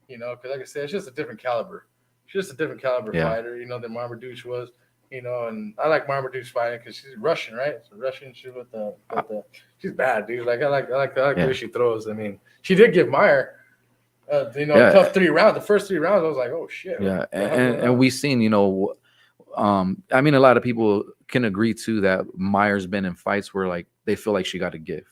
[SPEAKER 1] You know, because like I said, it's just a different caliber. She's just a different caliber fighter, you know, than Marmaduke was. You know, and I like Marmaduke's fighting because she's Russian, right? So Russian, she's with the she's bad, dude. Like I like the way
[SPEAKER 2] Yeah.
[SPEAKER 1] she throws. I mean, she did give Meyer,
[SPEAKER 2] Yeah.
[SPEAKER 1] tough 3 rounds. The first 3 rounds, I was like, oh shit, what
[SPEAKER 2] Yeah.
[SPEAKER 1] the hell's going
[SPEAKER 2] And
[SPEAKER 1] on?
[SPEAKER 2] we've seen, I mean, a lot of people can agree too that Meyer's been in fights where like they feel like she got a gift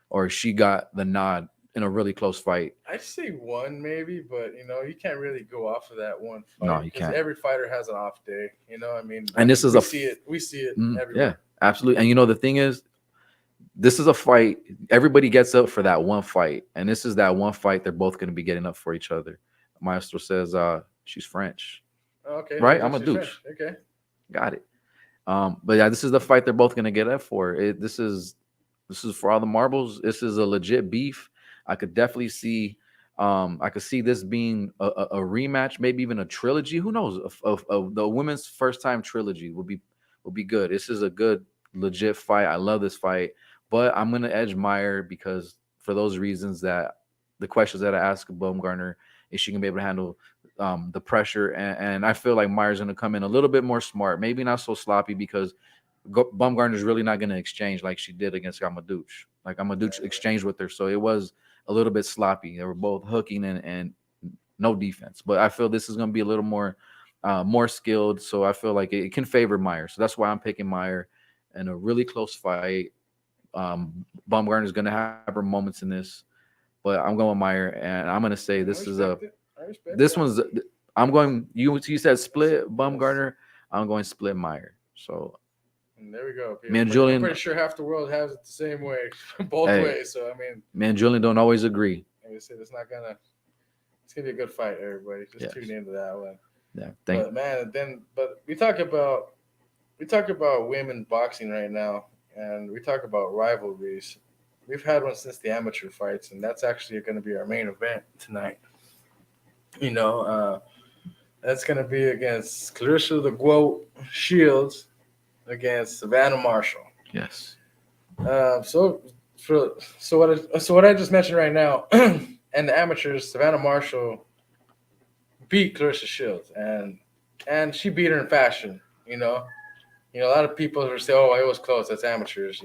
[SPEAKER 2] or she got the nod in a really close fight.
[SPEAKER 1] I'd say one maybe, but you can't really go off of that one
[SPEAKER 2] No,
[SPEAKER 1] fight
[SPEAKER 2] you
[SPEAKER 1] because
[SPEAKER 2] can't.
[SPEAKER 1] every fighter has an off day. I mean,
[SPEAKER 2] And this is
[SPEAKER 1] we see it
[SPEAKER 2] yeah,
[SPEAKER 1] everywhere.
[SPEAKER 2] absolutely. And the thing is, this is a fight. Everybody gets up for that one fight, and this is that one fight they're both going to be getting up for each other. Maestro says, she's French,
[SPEAKER 1] Okay,
[SPEAKER 2] right? I'm a
[SPEAKER 1] she's
[SPEAKER 2] douche.
[SPEAKER 1] French. Okay,
[SPEAKER 2] Got it. But yeah, this is the fight they're both going to get up for. This is for all the marbles. This is a legit beef. I could definitely see. I could see this being a rematch, maybe even a trilogy. Who knows? Of the women's first time trilogy would be good. This is a good legit fight. I love this fight, but I'm gonna edge Meyer because for those reasons that the questions that I asked Baumgartner, is she gonna be able to handle the pressure? And I feel like Meyer's gonna come in a little bit more smart, maybe not so sloppy because Baumgartner's really not going to exchange like she did against Amaduch. Like Amaduch exchanged with her, so it was a little bit sloppy. They were both hooking and no defense. But I feel this is going to be a little more skilled. So I feel like it can favor Meyer. So that's why I'm picking Meyer in a really close fight. Baumgartner's going to have her moments in this, but I'm going with Meyer, and I'm going to say
[SPEAKER 1] I
[SPEAKER 2] this is
[SPEAKER 1] respect it. I respect
[SPEAKER 2] this
[SPEAKER 1] that.
[SPEAKER 2] one's. I'm going. You said split Baumgartner. I'm going split Meyer. So
[SPEAKER 1] And there we go.
[SPEAKER 2] me and
[SPEAKER 1] I'm
[SPEAKER 2] Julian,
[SPEAKER 1] pretty sure half the world has it the same way, both
[SPEAKER 2] hey,
[SPEAKER 1] ways. So I mean,
[SPEAKER 2] me and Julian don't always agree.
[SPEAKER 1] like I said, it's gonna be a good fight, everybody. Just
[SPEAKER 2] Yes.
[SPEAKER 1] tune into that one.
[SPEAKER 2] Yeah.
[SPEAKER 1] But man, but we talk about women boxing right now, and we talk about rivalries. We've had one since the amateur fights, and that's actually going to be our main event tonight. You know, that's going to be against Clarissa the Guo Shields against Savannah Marshall.
[SPEAKER 2] Yes.
[SPEAKER 1] So what I just mentioned right now, and the amateurs, Savannah Marshall beat Clarissa Shields, and she beat her in fashion. A lot of people will say, "Oh, it was close. That's amateurs."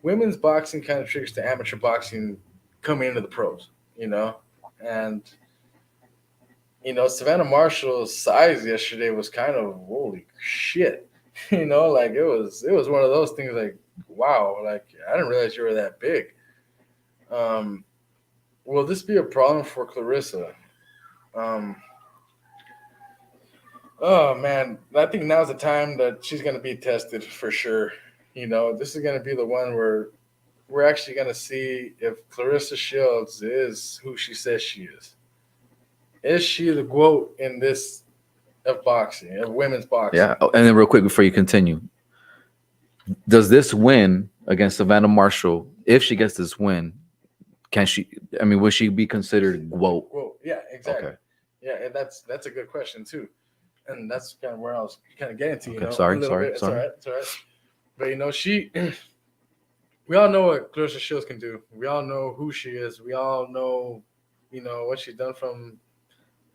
[SPEAKER 1] Women's boxing kind of triggers to amateur boxing coming into the pros. And Savannah Marshall's size yesterday was kind of holy shit. Like it was one of those things like, wow, like I didn't realize you were that big. Will this be a problem for Clarissa? Um, oh man, I think now's the time that she's going to be tested for sure. This is going to be the one where we're actually going to see if Clarissa Shields is who she says she is. Is she the GOAT in this of boxing, of women's boxing?
[SPEAKER 2] Yeah. Oh, and then real quick before you continue, does this win against Savannah Marshall, if she gets this win, can she? I mean, will she be considered GOAT?
[SPEAKER 1] Well, yeah, exactly.
[SPEAKER 2] Okay.
[SPEAKER 1] Yeah, and that's a good question too, and that's kind of where I was kind of getting to.
[SPEAKER 2] Okay.
[SPEAKER 1] A
[SPEAKER 2] Sorry.
[SPEAKER 1] little bit.
[SPEAKER 2] Sorry.
[SPEAKER 1] It's all right. But we all know what Clarissa Shields can do. We all know who she is. We all know, what she's done from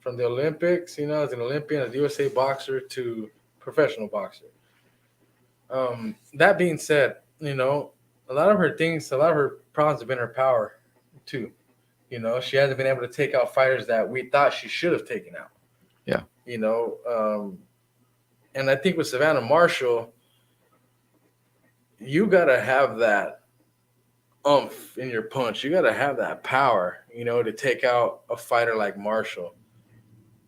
[SPEAKER 1] the Olympics. As an Olympian, as a USA boxer to professional boxer. That being said, a lot of her problems have been her power, too. She hasn't been able to take out fighters that we thought she should have taken out.
[SPEAKER 2] Yeah.
[SPEAKER 1] And I think with Savannah Marshall, you gotta have that oomph in your punch. You gotta have that power, to take out a fighter like Marshall.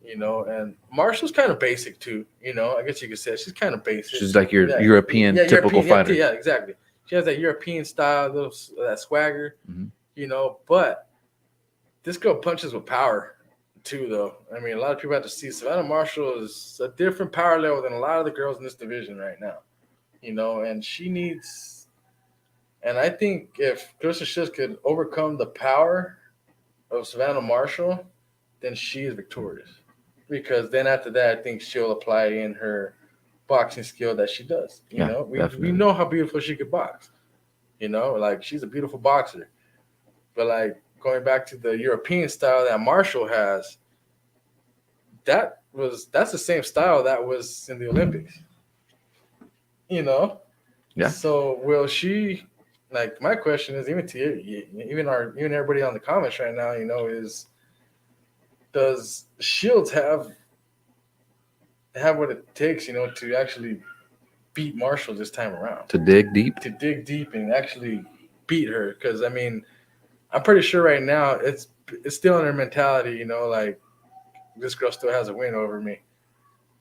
[SPEAKER 1] And Marshall's kind of basic too. I guess you could say she's kind of basic.
[SPEAKER 2] She's like your European typical fighter.
[SPEAKER 1] Yeah, exactly. She has that European style, that swagger.
[SPEAKER 2] Mm-hmm.
[SPEAKER 1] But this girl punches with power too, though. I mean, a lot of people have to see Savannah Marshall is a different power level than a lot of the girls in this division right now. And she needs. And I think if Clarissa Shields could overcome the power of Savannah Marshall, then she is victorious. Because then after that, I think she'll apply in her boxing skill that she does. We know how beautiful she could box. Like she's a beautiful boxer. But like going back to the European style that Marshall has, that's the same style that was in the Olympics. You know.
[SPEAKER 2] Yeah.
[SPEAKER 1] So will she? Like my question is even to you, even everybody on the comments right now, is does Shields have what it takes, to actually beat Marshall this time around?
[SPEAKER 2] To dig deep.
[SPEAKER 1] To dig deep and actually beat her, because I mean, I'm pretty sure right now it's still in her mentality, like this girl still has a win over me.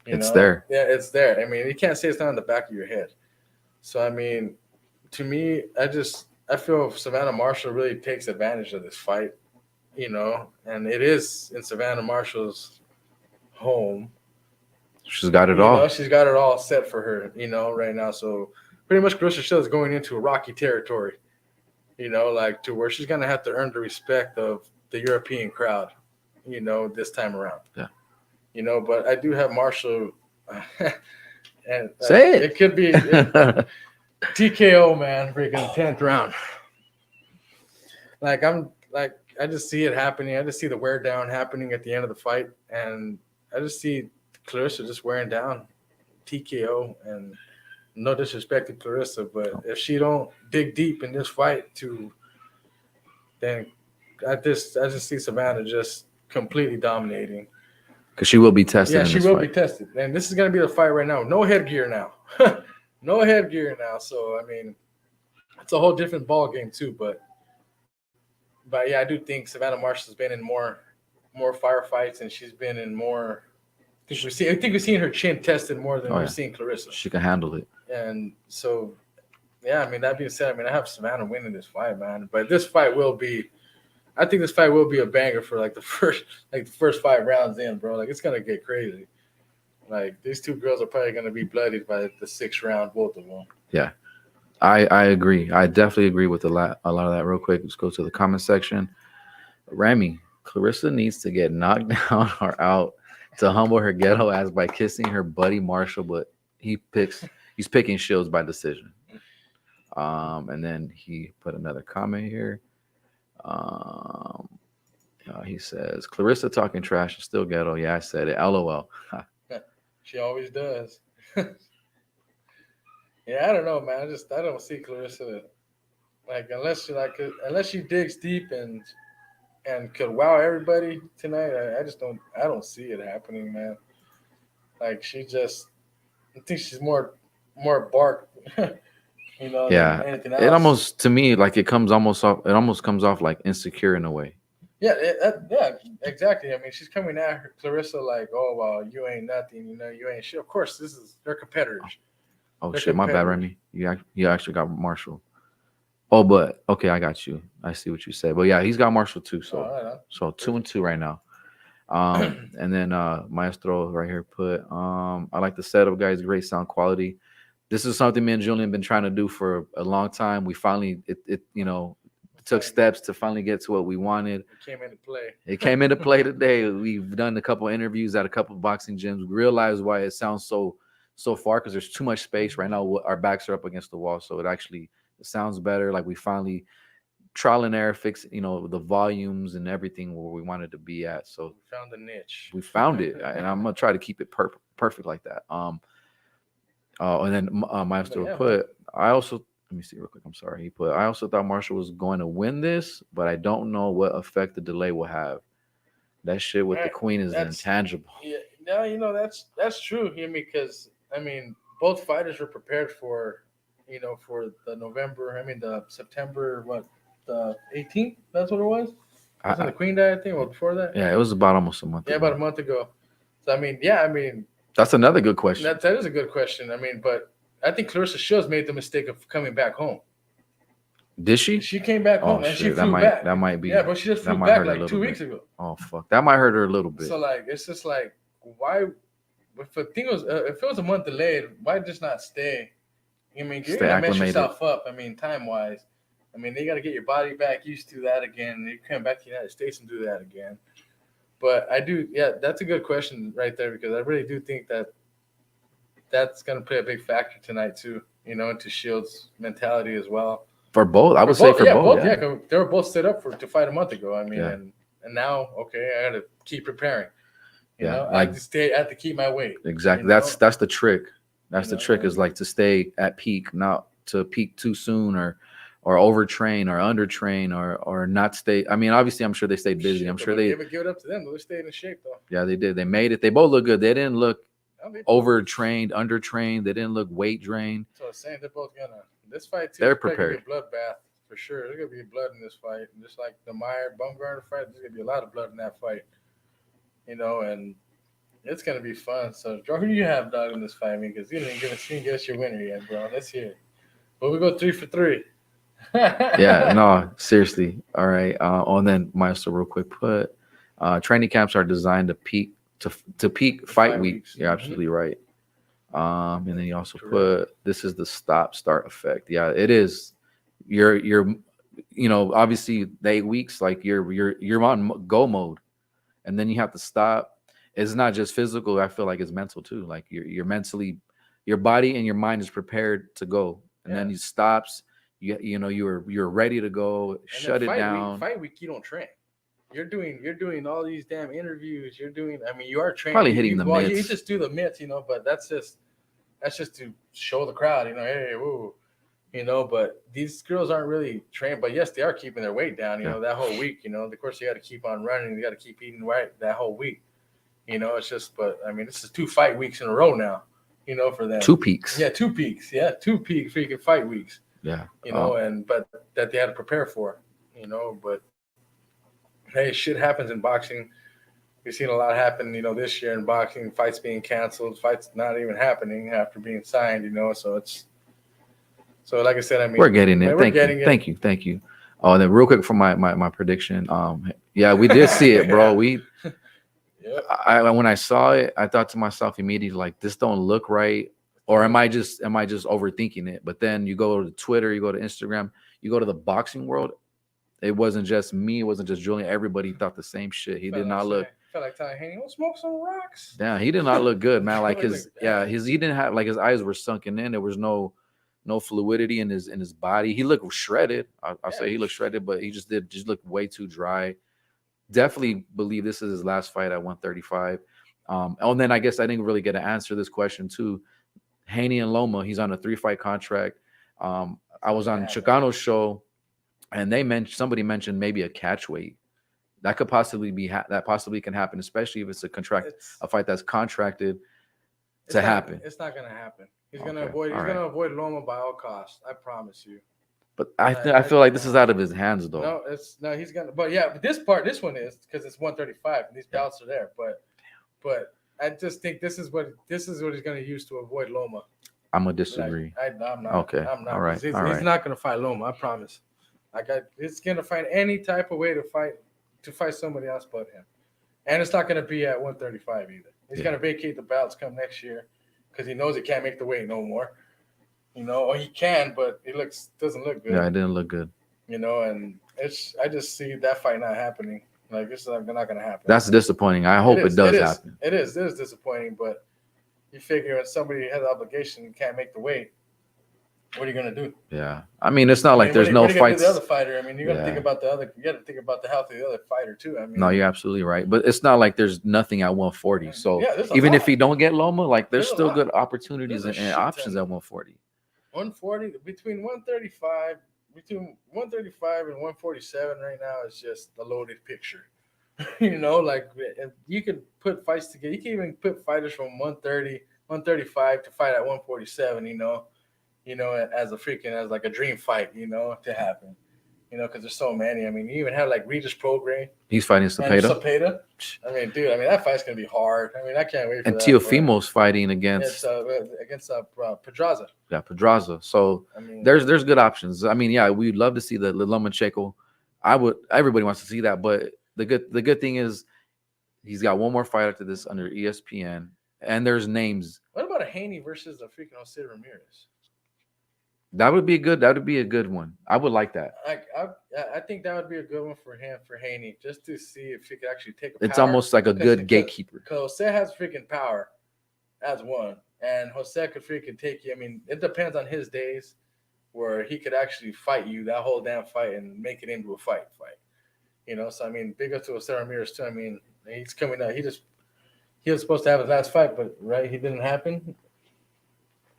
[SPEAKER 2] It's there.
[SPEAKER 1] Yeah, it's there. I mean, you can't say it's not in the back of your head. So I mean, to me, I feel Savannah Marshall really takes advantage of this fight, and it is in Savannah Marshall's home.
[SPEAKER 2] She's got it all.
[SPEAKER 1] She's got it all set for her, right now. So pretty much Clarissa Shields is going into a rocky territory, like to where she's going to have to earn the respect of the European crowd, this time around.
[SPEAKER 2] Yeah.
[SPEAKER 1] But I do have Marshall, and
[SPEAKER 2] say it.
[SPEAKER 1] It could be TKO, man, freaking 10th round. I just see it happening. I just see the wear down happening at the end of the fight, and I just see Clarissa just wearing down, TKO, and no disrespect to Clarissa, but if she don't dig deep in this fight, then I just see Savannah just completely dominating.
[SPEAKER 2] Because she will be tested.
[SPEAKER 1] Yeah, she will be tested, and this is gonna be the fight right now. No headgear now, no headgear now. So I mean, it's a whole different ball game too. But yeah, I do think Savannah Marshall's been in more firefights, and she's been in more. I think we've seen her chin tested more than we've seen Clarissa.
[SPEAKER 2] She can handle it.
[SPEAKER 1] And so, yeah, I mean, that being said, I mean, I have Savannah winning this fight, man. But this fight will be, I think this fight will be a banger for the first 5 rounds in, bro. Like, it's gonna get crazy. Like, these two girls are probably gonna be bloodied by the 6th round, both of them.
[SPEAKER 2] Yeah, I agree. I definitely agree with a lot of that. Real quick, let's go to the comment section. Remy, Clarissa needs to get knocked down or out to humble her ghetto ass by kissing her buddy Marshall, but he's picking Shields by decision. And then he put another comment here. He says, Clarissa talking trash is still ghetto. Yeah, I said it. LOL.
[SPEAKER 1] She always does. Yeah, I don't know, man. I don't see Clarissa unless she digs deep and could wow everybody tonight. I don't see it happening, man. Like I think she's more bark,
[SPEAKER 2] Yeah,
[SPEAKER 1] than anything else.
[SPEAKER 2] it almost, to me, like it almost comes off like insecure in a way.
[SPEAKER 1] Yeah, yeah, exactly. I mean, she's coming at her, Clarissa, like, oh, well, you ain't nothing, you ain't shit. Of course, they're competitors.
[SPEAKER 2] Oh, shit, my bad, Remy. You actually got Marshall. Oh, but okay, I got you. I see what you said. But yeah, he's got Marshall too. So 2-2 right now. And then Maestro right here put, I like the setup, guys. Great sound quality. This is something me and Julian been trying to do for a long time. We finally it took steps to finally get to what we wanted. It came into play today. We've done a couple interviews at a couple of boxing gyms. We realized why it sounds so far, because there's too much space right now. Our backs are up against the wall, so it sounds better. Like we finally trial and error fix, the volumes and everything where we wanted to be at. So
[SPEAKER 1] we found the niche.
[SPEAKER 2] We found it, and I'm gonna try to keep it perfect like that. And then Maestro put, let me see real quick. I'm sorry. He put, I also thought Marshall was going to win this, but I don't know what effect the delay will have. That shit with the queen is intangible.
[SPEAKER 1] Yeah, no, that's true. Because I mean, both fighters were prepared for, for the September, the 18th. That's what it was. Wasn't the queen died, I think, or before that?
[SPEAKER 2] Yeah, it was about almost a month.
[SPEAKER 1] Yeah, about a month ago. So I mean,
[SPEAKER 2] that's another good question.
[SPEAKER 1] That is a good question. I mean, but I think Clarissa Shields made the mistake of coming back home.
[SPEAKER 2] Did she?
[SPEAKER 1] She came back home and she flew back.
[SPEAKER 2] That might be.
[SPEAKER 1] Yeah, but she just flew back like 2 weeks ago.
[SPEAKER 2] Oh fuck, that might hurt her a little bit.
[SPEAKER 1] So it's just like, why? If it was a month delayed, why just not stay? I mean, you're gonna mess yourself up. I mean, time wise. I mean, they got to get your body back used to that again. You come back to the United States and do that again. But I do, yeah, that's a good question right there, because I really do think that's going to play a big factor tonight too, into Shields' mentality as well.
[SPEAKER 2] For both, I would say for both.
[SPEAKER 1] Yeah, they were both set up to fight a month ago. I mean, and now, okay, I got to keep preparing. I have to keep my weight.
[SPEAKER 2] Exactly. That's the trick. That's
[SPEAKER 1] You
[SPEAKER 2] the
[SPEAKER 1] know,
[SPEAKER 2] trick, is like to stay at peak, not to peak too soon or overtrain or undertrain or not stay. I mean, obviously, I'm sure they stayed busy.
[SPEAKER 1] shit,
[SPEAKER 2] I'm
[SPEAKER 1] though,
[SPEAKER 2] sure
[SPEAKER 1] but
[SPEAKER 2] they,
[SPEAKER 1] give it up to them. They stayed in shape though.
[SPEAKER 2] yeah, they did. They made it. They both look good. They didn't look
[SPEAKER 1] No, they both.
[SPEAKER 2] overtrained, undertrained. They didn't look weight drained.
[SPEAKER 1] So I was saying they're both gonna. This fight too
[SPEAKER 2] They're
[SPEAKER 1] is probably gonna be
[SPEAKER 2] prepared.
[SPEAKER 1] a bloodbath for sure. There's gonna be blood in this fight, and just like the MYER BAUMGARNER fight, there's gonna be a lot of blood in that fight. You know, and it's gonna be fun. So, Joe, who do you have, dog, in this fight? I mean, because you didn't give us your winner yet, bro. Let's hear it. But we go 3 for 3.
[SPEAKER 2] Yeah, no, seriously. All right. And then Maestro, real quick, put training camps are designed to peak to peak fight
[SPEAKER 1] Fight
[SPEAKER 2] week.
[SPEAKER 1] weeks.
[SPEAKER 2] You're
[SPEAKER 1] Mhm.
[SPEAKER 2] absolutely right. And then you also
[SPEAKER 1] Correct.
[SPEAKER 2] put this is the stop start effect. Yeah, it is. You're obviously the 8 weeks, like you're on go mode, and then you have to stop. It's not just physical. I feel like it's mental too. Like you're mentally, your body and your mind is prepared to go, and then
[SPEAKER 1] Yeah.
[SPEAKER 2] it stops. You're ready to go.
[SPEAKER 1] And
[SPEAKER 2] Shut
[SPEAKER 1] then
[SPEAKER 2] it down.
[SPEAKER 1] Fight week, you don't train. You're doing all these damn interviews. You're doing. I mean, you are training.
[SPEAKER 2] Probably hitting the
[SPEAKER 1] well, you
[SPEAKER 2] mitts.
[SPEAKER 1] just do the mitts, but that's just to show the crowd, hey, woo, But these girls aren't really trained. But yes, they are keeping their weight down.
[SPEAKER 2] Yeah.
[SPEAKER 1] That whole week. Of course, you got to keep on running. You got to keep eating right that whole week. It's just. But I mean, this is 2 fight weeks in a row now. For them.
[SPEAKER 2] 2 peaks.
[SPEAKER 1] Yeah, 2 peaks. Yeah, 2 peak freaking fight weeks.
[SPEAKER 2] Yeah.
[SPEAKER 1] But that they had to prepare for. But hey, shit happens in boxing. We've seen a lot happen, this year in boxing. Fights being canceled, fights not even happening after being signed. So it's like I said. I mean,
[SPEAKER 2] we're getting it. Thank you. Oh, and then real quick for my prediction. Yeah, we did see it, bro. We.
[SPEAKER 1] Yep.
[SPEAKER 2] When I saw it, I thought to myself immediately, like, this don't look right. Or am I just overthinking it? But then you go to Twitter, you go to Instagram, you go to the boxing world. It wasn't just me. It wasn't just Julian. Everybody thought the same shit. He did not look.
[SPEAKER 1] Felt like telling Haney, "We'll smoke some rocks."
[SPEAKER 2] Yeah, he did not look good, man. Like he didn't have, like, his eyes were sunken in. There was no fluidity in his body. He looked shredded. I'll say he looked shredded, but he just looked way too dry. Definitely believe this is his last fight at 135. And then I guess I didn't really get to answer this question too. Haney and Loma, he's on a 3-fight contract. I was on Chicano's show, and somebody mentioned maybe a catch weight. That could possibly that possibly can happen, especially if it's a fight that's contracted to happen.
[SPEAKER 1] It's not gonna happen. He's gonna avoid. He's gonna avoid Loma by all costs. I promise you.
[SPEAKER 2] But I feel like this is out of his hands, though.
[SPEAKER 1] He's gonna. But yeah, but this one is because it's 135 and these belts are there. But I just think this is what he's gonna use to avoid Loma.
[SPEAKER 2] I'm gonna disagree.
[SPEAKER 1] I'm not.
[SPEAKER 2] Okay.
[SPEAKER 1] I'm not.
[SPEAKER 2] All right.
[SPEAKER 1] He's not gonna fight Loma. I promise. He's gonna find any type of way to fight somebody else but him, and it's not gonna be at 135 either. He's gonna vacate the belts come next year because he knows he can't make the weight no more. Or he can, but he doesn't look good.
[SPEAKER 2] Yeah, it didn't look good.
[SPEAKER 1] And I just see that fight not happening. Like, it's not going to happen.
[SPEAKER 2] That's disappointing. I hope it does happen.
[SPEAKER 1] It is disappointing, but you figure if somebody has an obligation and can't make the weight, what are you going to do?
[SPEAKER 2] Yeah, I mean, it's not like there's no fights.
[SPEAKER 1] The other fighter. I mean, you got to think about the other. You got to think about the health of the other fighter too. I mean,
[SPEAKER 2] no, you're absolutely right. But it's not like there's nothing at 140. So even if he don't get Loma, like, there's still good opportunities and options at 140.
[SPEAKER 1] 140 between 135 and 147 right now is just a loaded picture. Like, you can put fights together. You can even put fighters from 130, 135 to fight at 147. As like a dream fight. To happen. Because there's so many. I mean, you even have like Regis Prograis.
[SPEAKER 2] He's fighting Cepeda.
[SPEAKER 1] I mean, dude. That fight's gonna be hard. I mean, I can't wait for that.
[SPEAKER 2] And Teofimo's fighting against
[SPEAKER 1] Pedraza.
[SPEAKER 2] Yeah, Pedraza. So there's good options. I mean, yeah, we'd love to see the Lomachenko. Everybody wants to see that, but the good thing is he's got one more fight after this under ESPN, and there's names.
[SPEAKER 1] What about a Haney versus a freaking Jose Ramirez?
[SPEAKER 2] That would be a good one. I would like that.
[SPEAKER 1] I think that would be a good one for Haney, just to see if he could actually take a
[SPEAKER 2] It's almost like a good gatekeeper.
[SPEAKER 1] Because Jose has freaking power as one, and Jose could freaking take you. I mean, it depends on his days where he could actually fight you that whole damn fight and make it into a fight. So I mean, big up to Jose Ramirez too. I mean, he's coming out. He was supposed to have his last fight, but he didn't happen.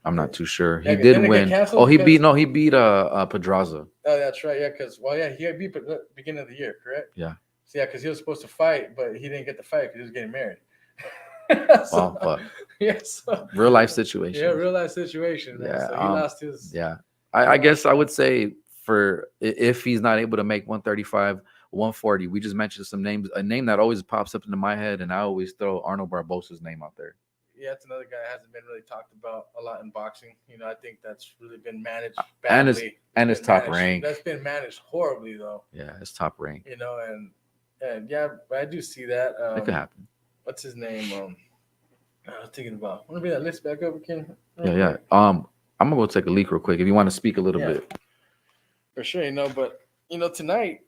[SPEAKER 2] I'm not too sure.
[SPEAKER 1] Yeah,
[SPEAKER 2] He did
[SPEAKER 1] didn't it get
[SPEAKER 2] win.
[SPEAKER 1] canceled
[SPEAKER 2] Oh, he
[SPEAKER 1] because-
[SPEAKER 2] beat Pedraza.
[SPEAKER 1] Oh, that's right. Yeah, because he beat the beginning of the year, correct?
[SPEAKER 2] Yeah.
[SPEAKER 1] So, yeah, because he was supposed to fight, but he didn't get the fight because he was getting married.
[SPEAKER 2] Oh, fuck.
[SPEAKER 1] Yes. Yeah,
[SPEAKER 2] Real life situation.
[SPEAKER 1] Yeah, real life situation, man.
[SPEAKER 2] Yeah,
[SPEAKER 1] So he lost his.
[SPEAKER 2] Yeah, I guess I would say if he's not able to make 135, 140, we just mentioned some names. A name that always pops up into my head, and I always throw Arnold Barbosa's name out there.
[SPEAKER 1] Yeah, that's another guy that hasn't been really talked about a lot in boxing. I think that's really been managed badly.
[SPEAKER 2] And his top rank.
[SPEAKER 1] That's been managed horribly, though.
[SPEAKER 2] Yeah, his top rank.
[SPEAKER 1] And yeah, I do see that.
[SPEAKER 2] It could happen.
[SPEAKER 1] What's his name? I was thinking about. Want to bring that list back up again?
[SPEAKER 2] Yeah. I'm gonna go take a leak real quick. If you want to speak a little bit.
[SPEAKER 1] For sure, but tonight,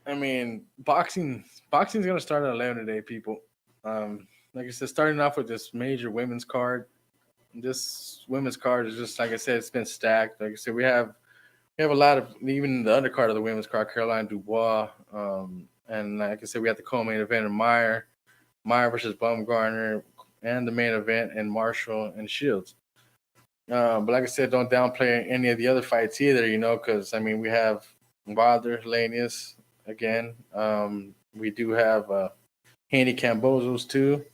[SPEAKER 1] I mean, boxing's gonna start at 11 today, people. Like I said, starting off with this major women's card. This women's card is just, like I said, it's been stacked. Like I said, we have a lot of, even the undercard of the women's card, Caroline Dubois, and like I said, we have the co-main event of MYER versus Baumgartner, and the main event in Marshall and Shields. But like I said, don't downplay any of the other fights either, because, I mean, we have Wilder, HELENIUS again. We do have HANEY, KAMBOSOS too,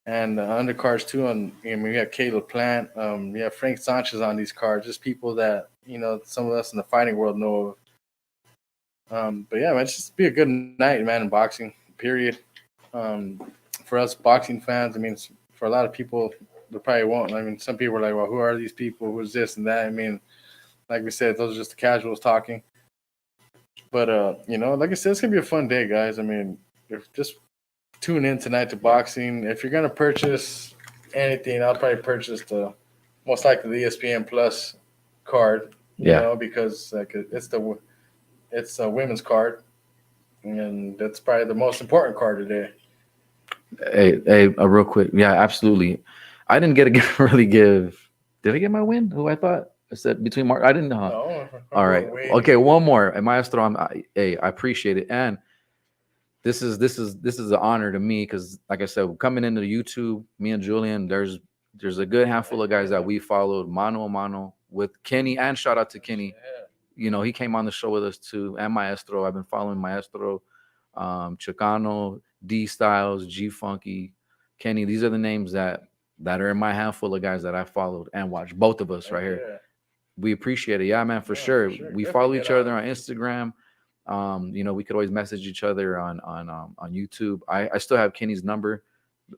[SPEAKER 1] and undercards too. We have Caleb Plant. We have Frank Sanchez on these cards, just people that, some of us in the fighting world know of. But yeah, man, it's just be a good night, man, in boxing, period. For us boxing fans, I mean, for a lot of people, they probably won't. I mean, some people are like, well, who are these people? Who's this and that? I mean, like we said, those are just the casuals talking. But, like I said, it's going to be a fun day, guys. I mean, just tune in tonight to boxing. If you're going to purchase anything, I'll probably purchase most likely the ESPN Plus card, because like it's a women's card, and that's probably the most important card today.
[SPEAKER 2] Hey, real quick. Yeah, absolutely. I didn't really give. Did I get my win? Who I thought I said between Mark? I didn't know.
[SPEAKER 1] No.
[SPEAKER 2] All right. Okay. One more. And Maestro, I appreciate it. And this is an honor to me because, like I said, coming into YouTube, me and Julian, there's a good handful of guys that we followed mano a mano with Kenny, and shout out to Kenny. He came on the show with us too, and Maestro. I've been following Maestro, Chicano, D Styles, G Funky, Kenny. These are the names that are in my handful of guys that I followed and watched. Both of us right here. We appreciate it. Yeah, man, for sure. We definitely follow each other on Instagram. We could always message each other on YouTube. I still have Kenny's number.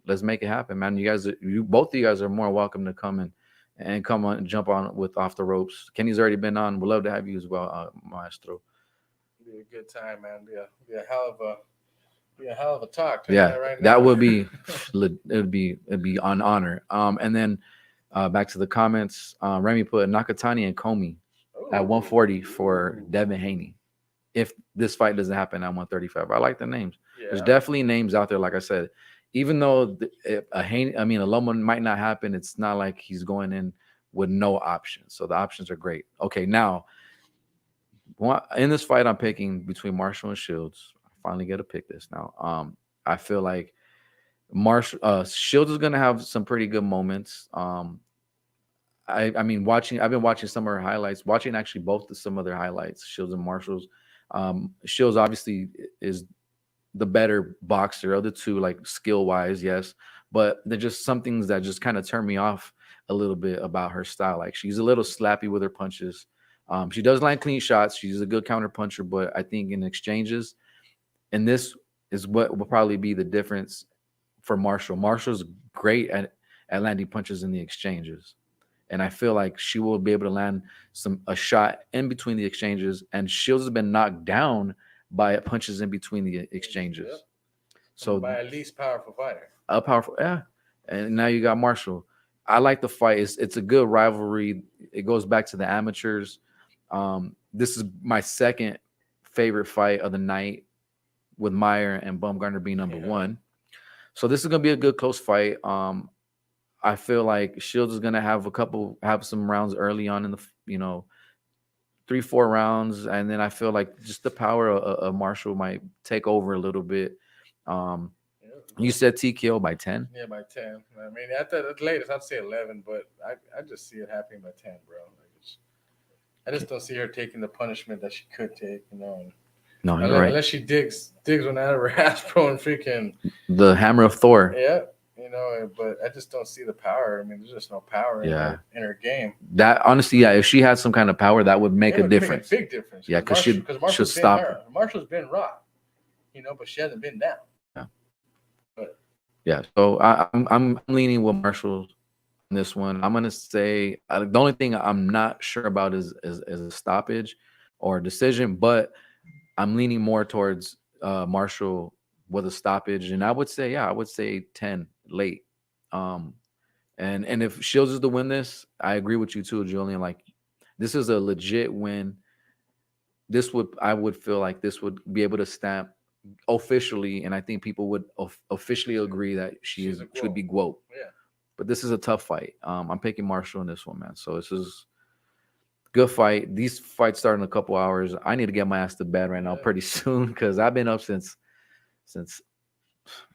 [SPEAKER 2] Let's make it happen, man. Both of you guys are more welcome to come and come on and jump on with Off the Ropes. Kenny's already been on. We'd love to have you as well, Maestro.
[SPEAKER 1] It'd be a good time, man. Be a hell of a talk.
[SPEAKER 2] Yeah,
[SPEAKER 1] right now.
[SPEAKER 2] that would be it'd be an honor. And then back to the comments. Remy put Nakatani and Comey at 140 for Devin Haney. If this fight doesn't happen at 135, I like the names. Yeah. There's definitely names out there. Like I said, even though a Loma might not happen, it's not like he's going in with no options. So the options are great. Okay, now in this fight, I'm picking between Marshall and Shields. I finally get to pick this now. I feel like Shields is gonna have some pretty good moments. I've been watching some of her highlights, watching actually some of their highlights, Shields and Marshall's. Shields obviously is the better boxer of the two, like skill wise, yes. But there's just some things that just kind of turn me off a little bit about her style. Like she's a little slappy with her punches. She does land clean shots. She's a good counter puncher, but I think in exchanges, and this is what will probably be the difference for Marshall. Marshall's great at landing punches in the exchanges. And I feel like she will be able to land a shot in between the exchanges. And Shields has been knocked down by punches in between the exchanges. Yep. So
[SPEAKER 1] by a least powerful fighter.
[SPEAKER 2] A powerful, yeah. And now you got Marshall. I like the fight. It's a good rivalry. It goes back to the amateurs. This is my second favorite fight of the night, with MYER and Baumgartner being number one. So this is gonna be a good close fight. I feel like Shields is gonna have some rounds early on in the 3-4 rounds, and then I feel like just the power of Marshall might take over a little bit. You said TKO by 10?
[SPEAKER 1] Yeah, by 10. I mean, at the latest, I'd say 11, but I just see it happening by 10, bro. I just don't see her taking the punishment that she could take, you know.
[SPEAKER 2] No, you're right.
[SPEAKER 1] Unless she digs one out of her ass, bro, and freaking
[SPEAKER 2] the hammer of Thor.
[SPEAKER 1] Yeah, you know, but I just don't see the power. I mean, there's just no power in her game.
[SPEAKER 2] That honestly, yeah, if she had some kind of power, that would make a difference.
[SPEAKER 1] Make a big difference.
[SPEAKER 2] Yeah, because she'll stop her.
[SPEAKER 1] Marshall's been raw, you know, but she hasn't been down.
[SPEAKER 2] Yeah.
[SPEAKER 1] But
[SPEAKER 2] yeah, so I'm leaning with Marshall on this one. I'm gonna say the only thing I'm not sure about is a stoppage or a decision, but I'm leaning more towards Marshall with a stoppage, and I would say 10 late. And if Shields is to win this, I agree with you too, Julian. Like, this is a legit win. I would feel like this would be able to stamp officially, and I think people would officially agree that she should be GWOAT.
[SPEAKER 1] Yeah.
[SPEAKER 2] But this is a tough fight. I'm picking Marshall in this one, man. So this is good fight. These fights start in a couple hours. I need to get my ass to bed right now pretty soon because I've been up since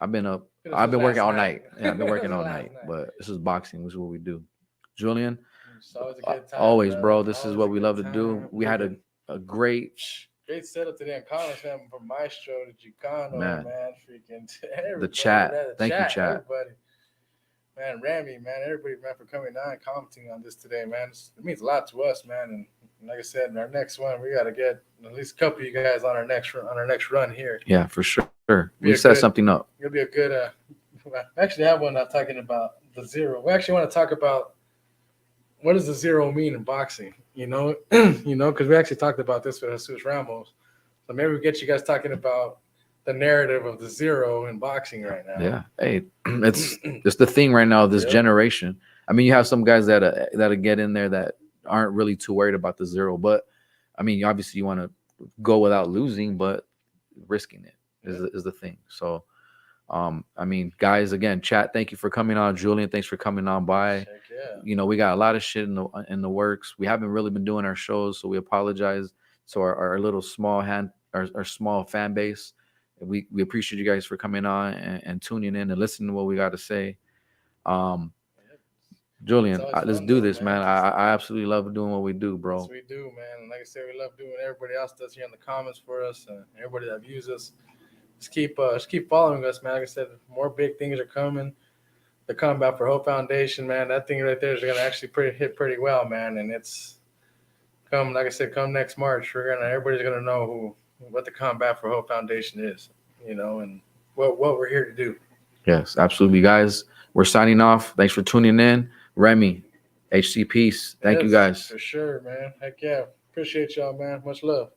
[SPEAKER 2] I've been working all night. Yeah, I've been working all night. But this is boxing. This is what we do. Julian, always, bro. This is what we love to do. We had a great
[SPEAKER 1] setup today in comments, man, from Maestro to Chicano, man, freaking
[SPEAKER 2] the chat. Thank you, chat.
[SPEAKER 1] Everybody. Man, Rami, man, everybody, man, for coming on and commenting on this today, man. It means a lot to us, man. And like I said, in our next one, we got to get at least a couple of you guys on our next run here.
[SPEAKER 2] Yeah, for sure. We set something up.
[SPEAKER 1] It'll be a good. I actually have one talking about the zero. We actually want to talk about what does the zero mean in boxing. You know, because we actually talked about this with Jesus Ramos. So maybe we get you guys talking about the narrative of the zero in boxing right now.
[SPEAKER 2] Yeah, hey, it's the thing right now. This generation. I mean, you have some guys that get in there that aren't really too worried about the zero, but I mean, obviously you want to go without losing, but risking it is the thing. So, I mean, guys, again, chat. Thank you for coming on, Julian. Thanks for coming on by. You know, we got a lot of shit in the works. We haven't really been doing our shows, so we apologize to our little small our small fan base. We appreciate you guys for coming on and tuning in and listening to what we got to say. Julian, let's do this, man. I absolutely love doing what we do, bro.
[SPEAKER 1] Yes, we do, man. And like I said, we love doing what everybody else does here in the comments for us, and everybody that views us. Just keep following us, man. Like I said, more big things are coming. The Combat for Hope Foundation, man. That thing right there is gonna actually hit pretty well, man. And it's come next March, everybody's gonna know what the Combat for Hope Foundation is, you know, and what we're here to do.
[SPEAKER 2] Yes, absolutely, guys. We're signing off. Thanks for tuning in. Remy, HC Peace. Thank you, guys.
[SPEAKER 1] For sure, man. Heck yeah. Appreciate y'all, man. Much love.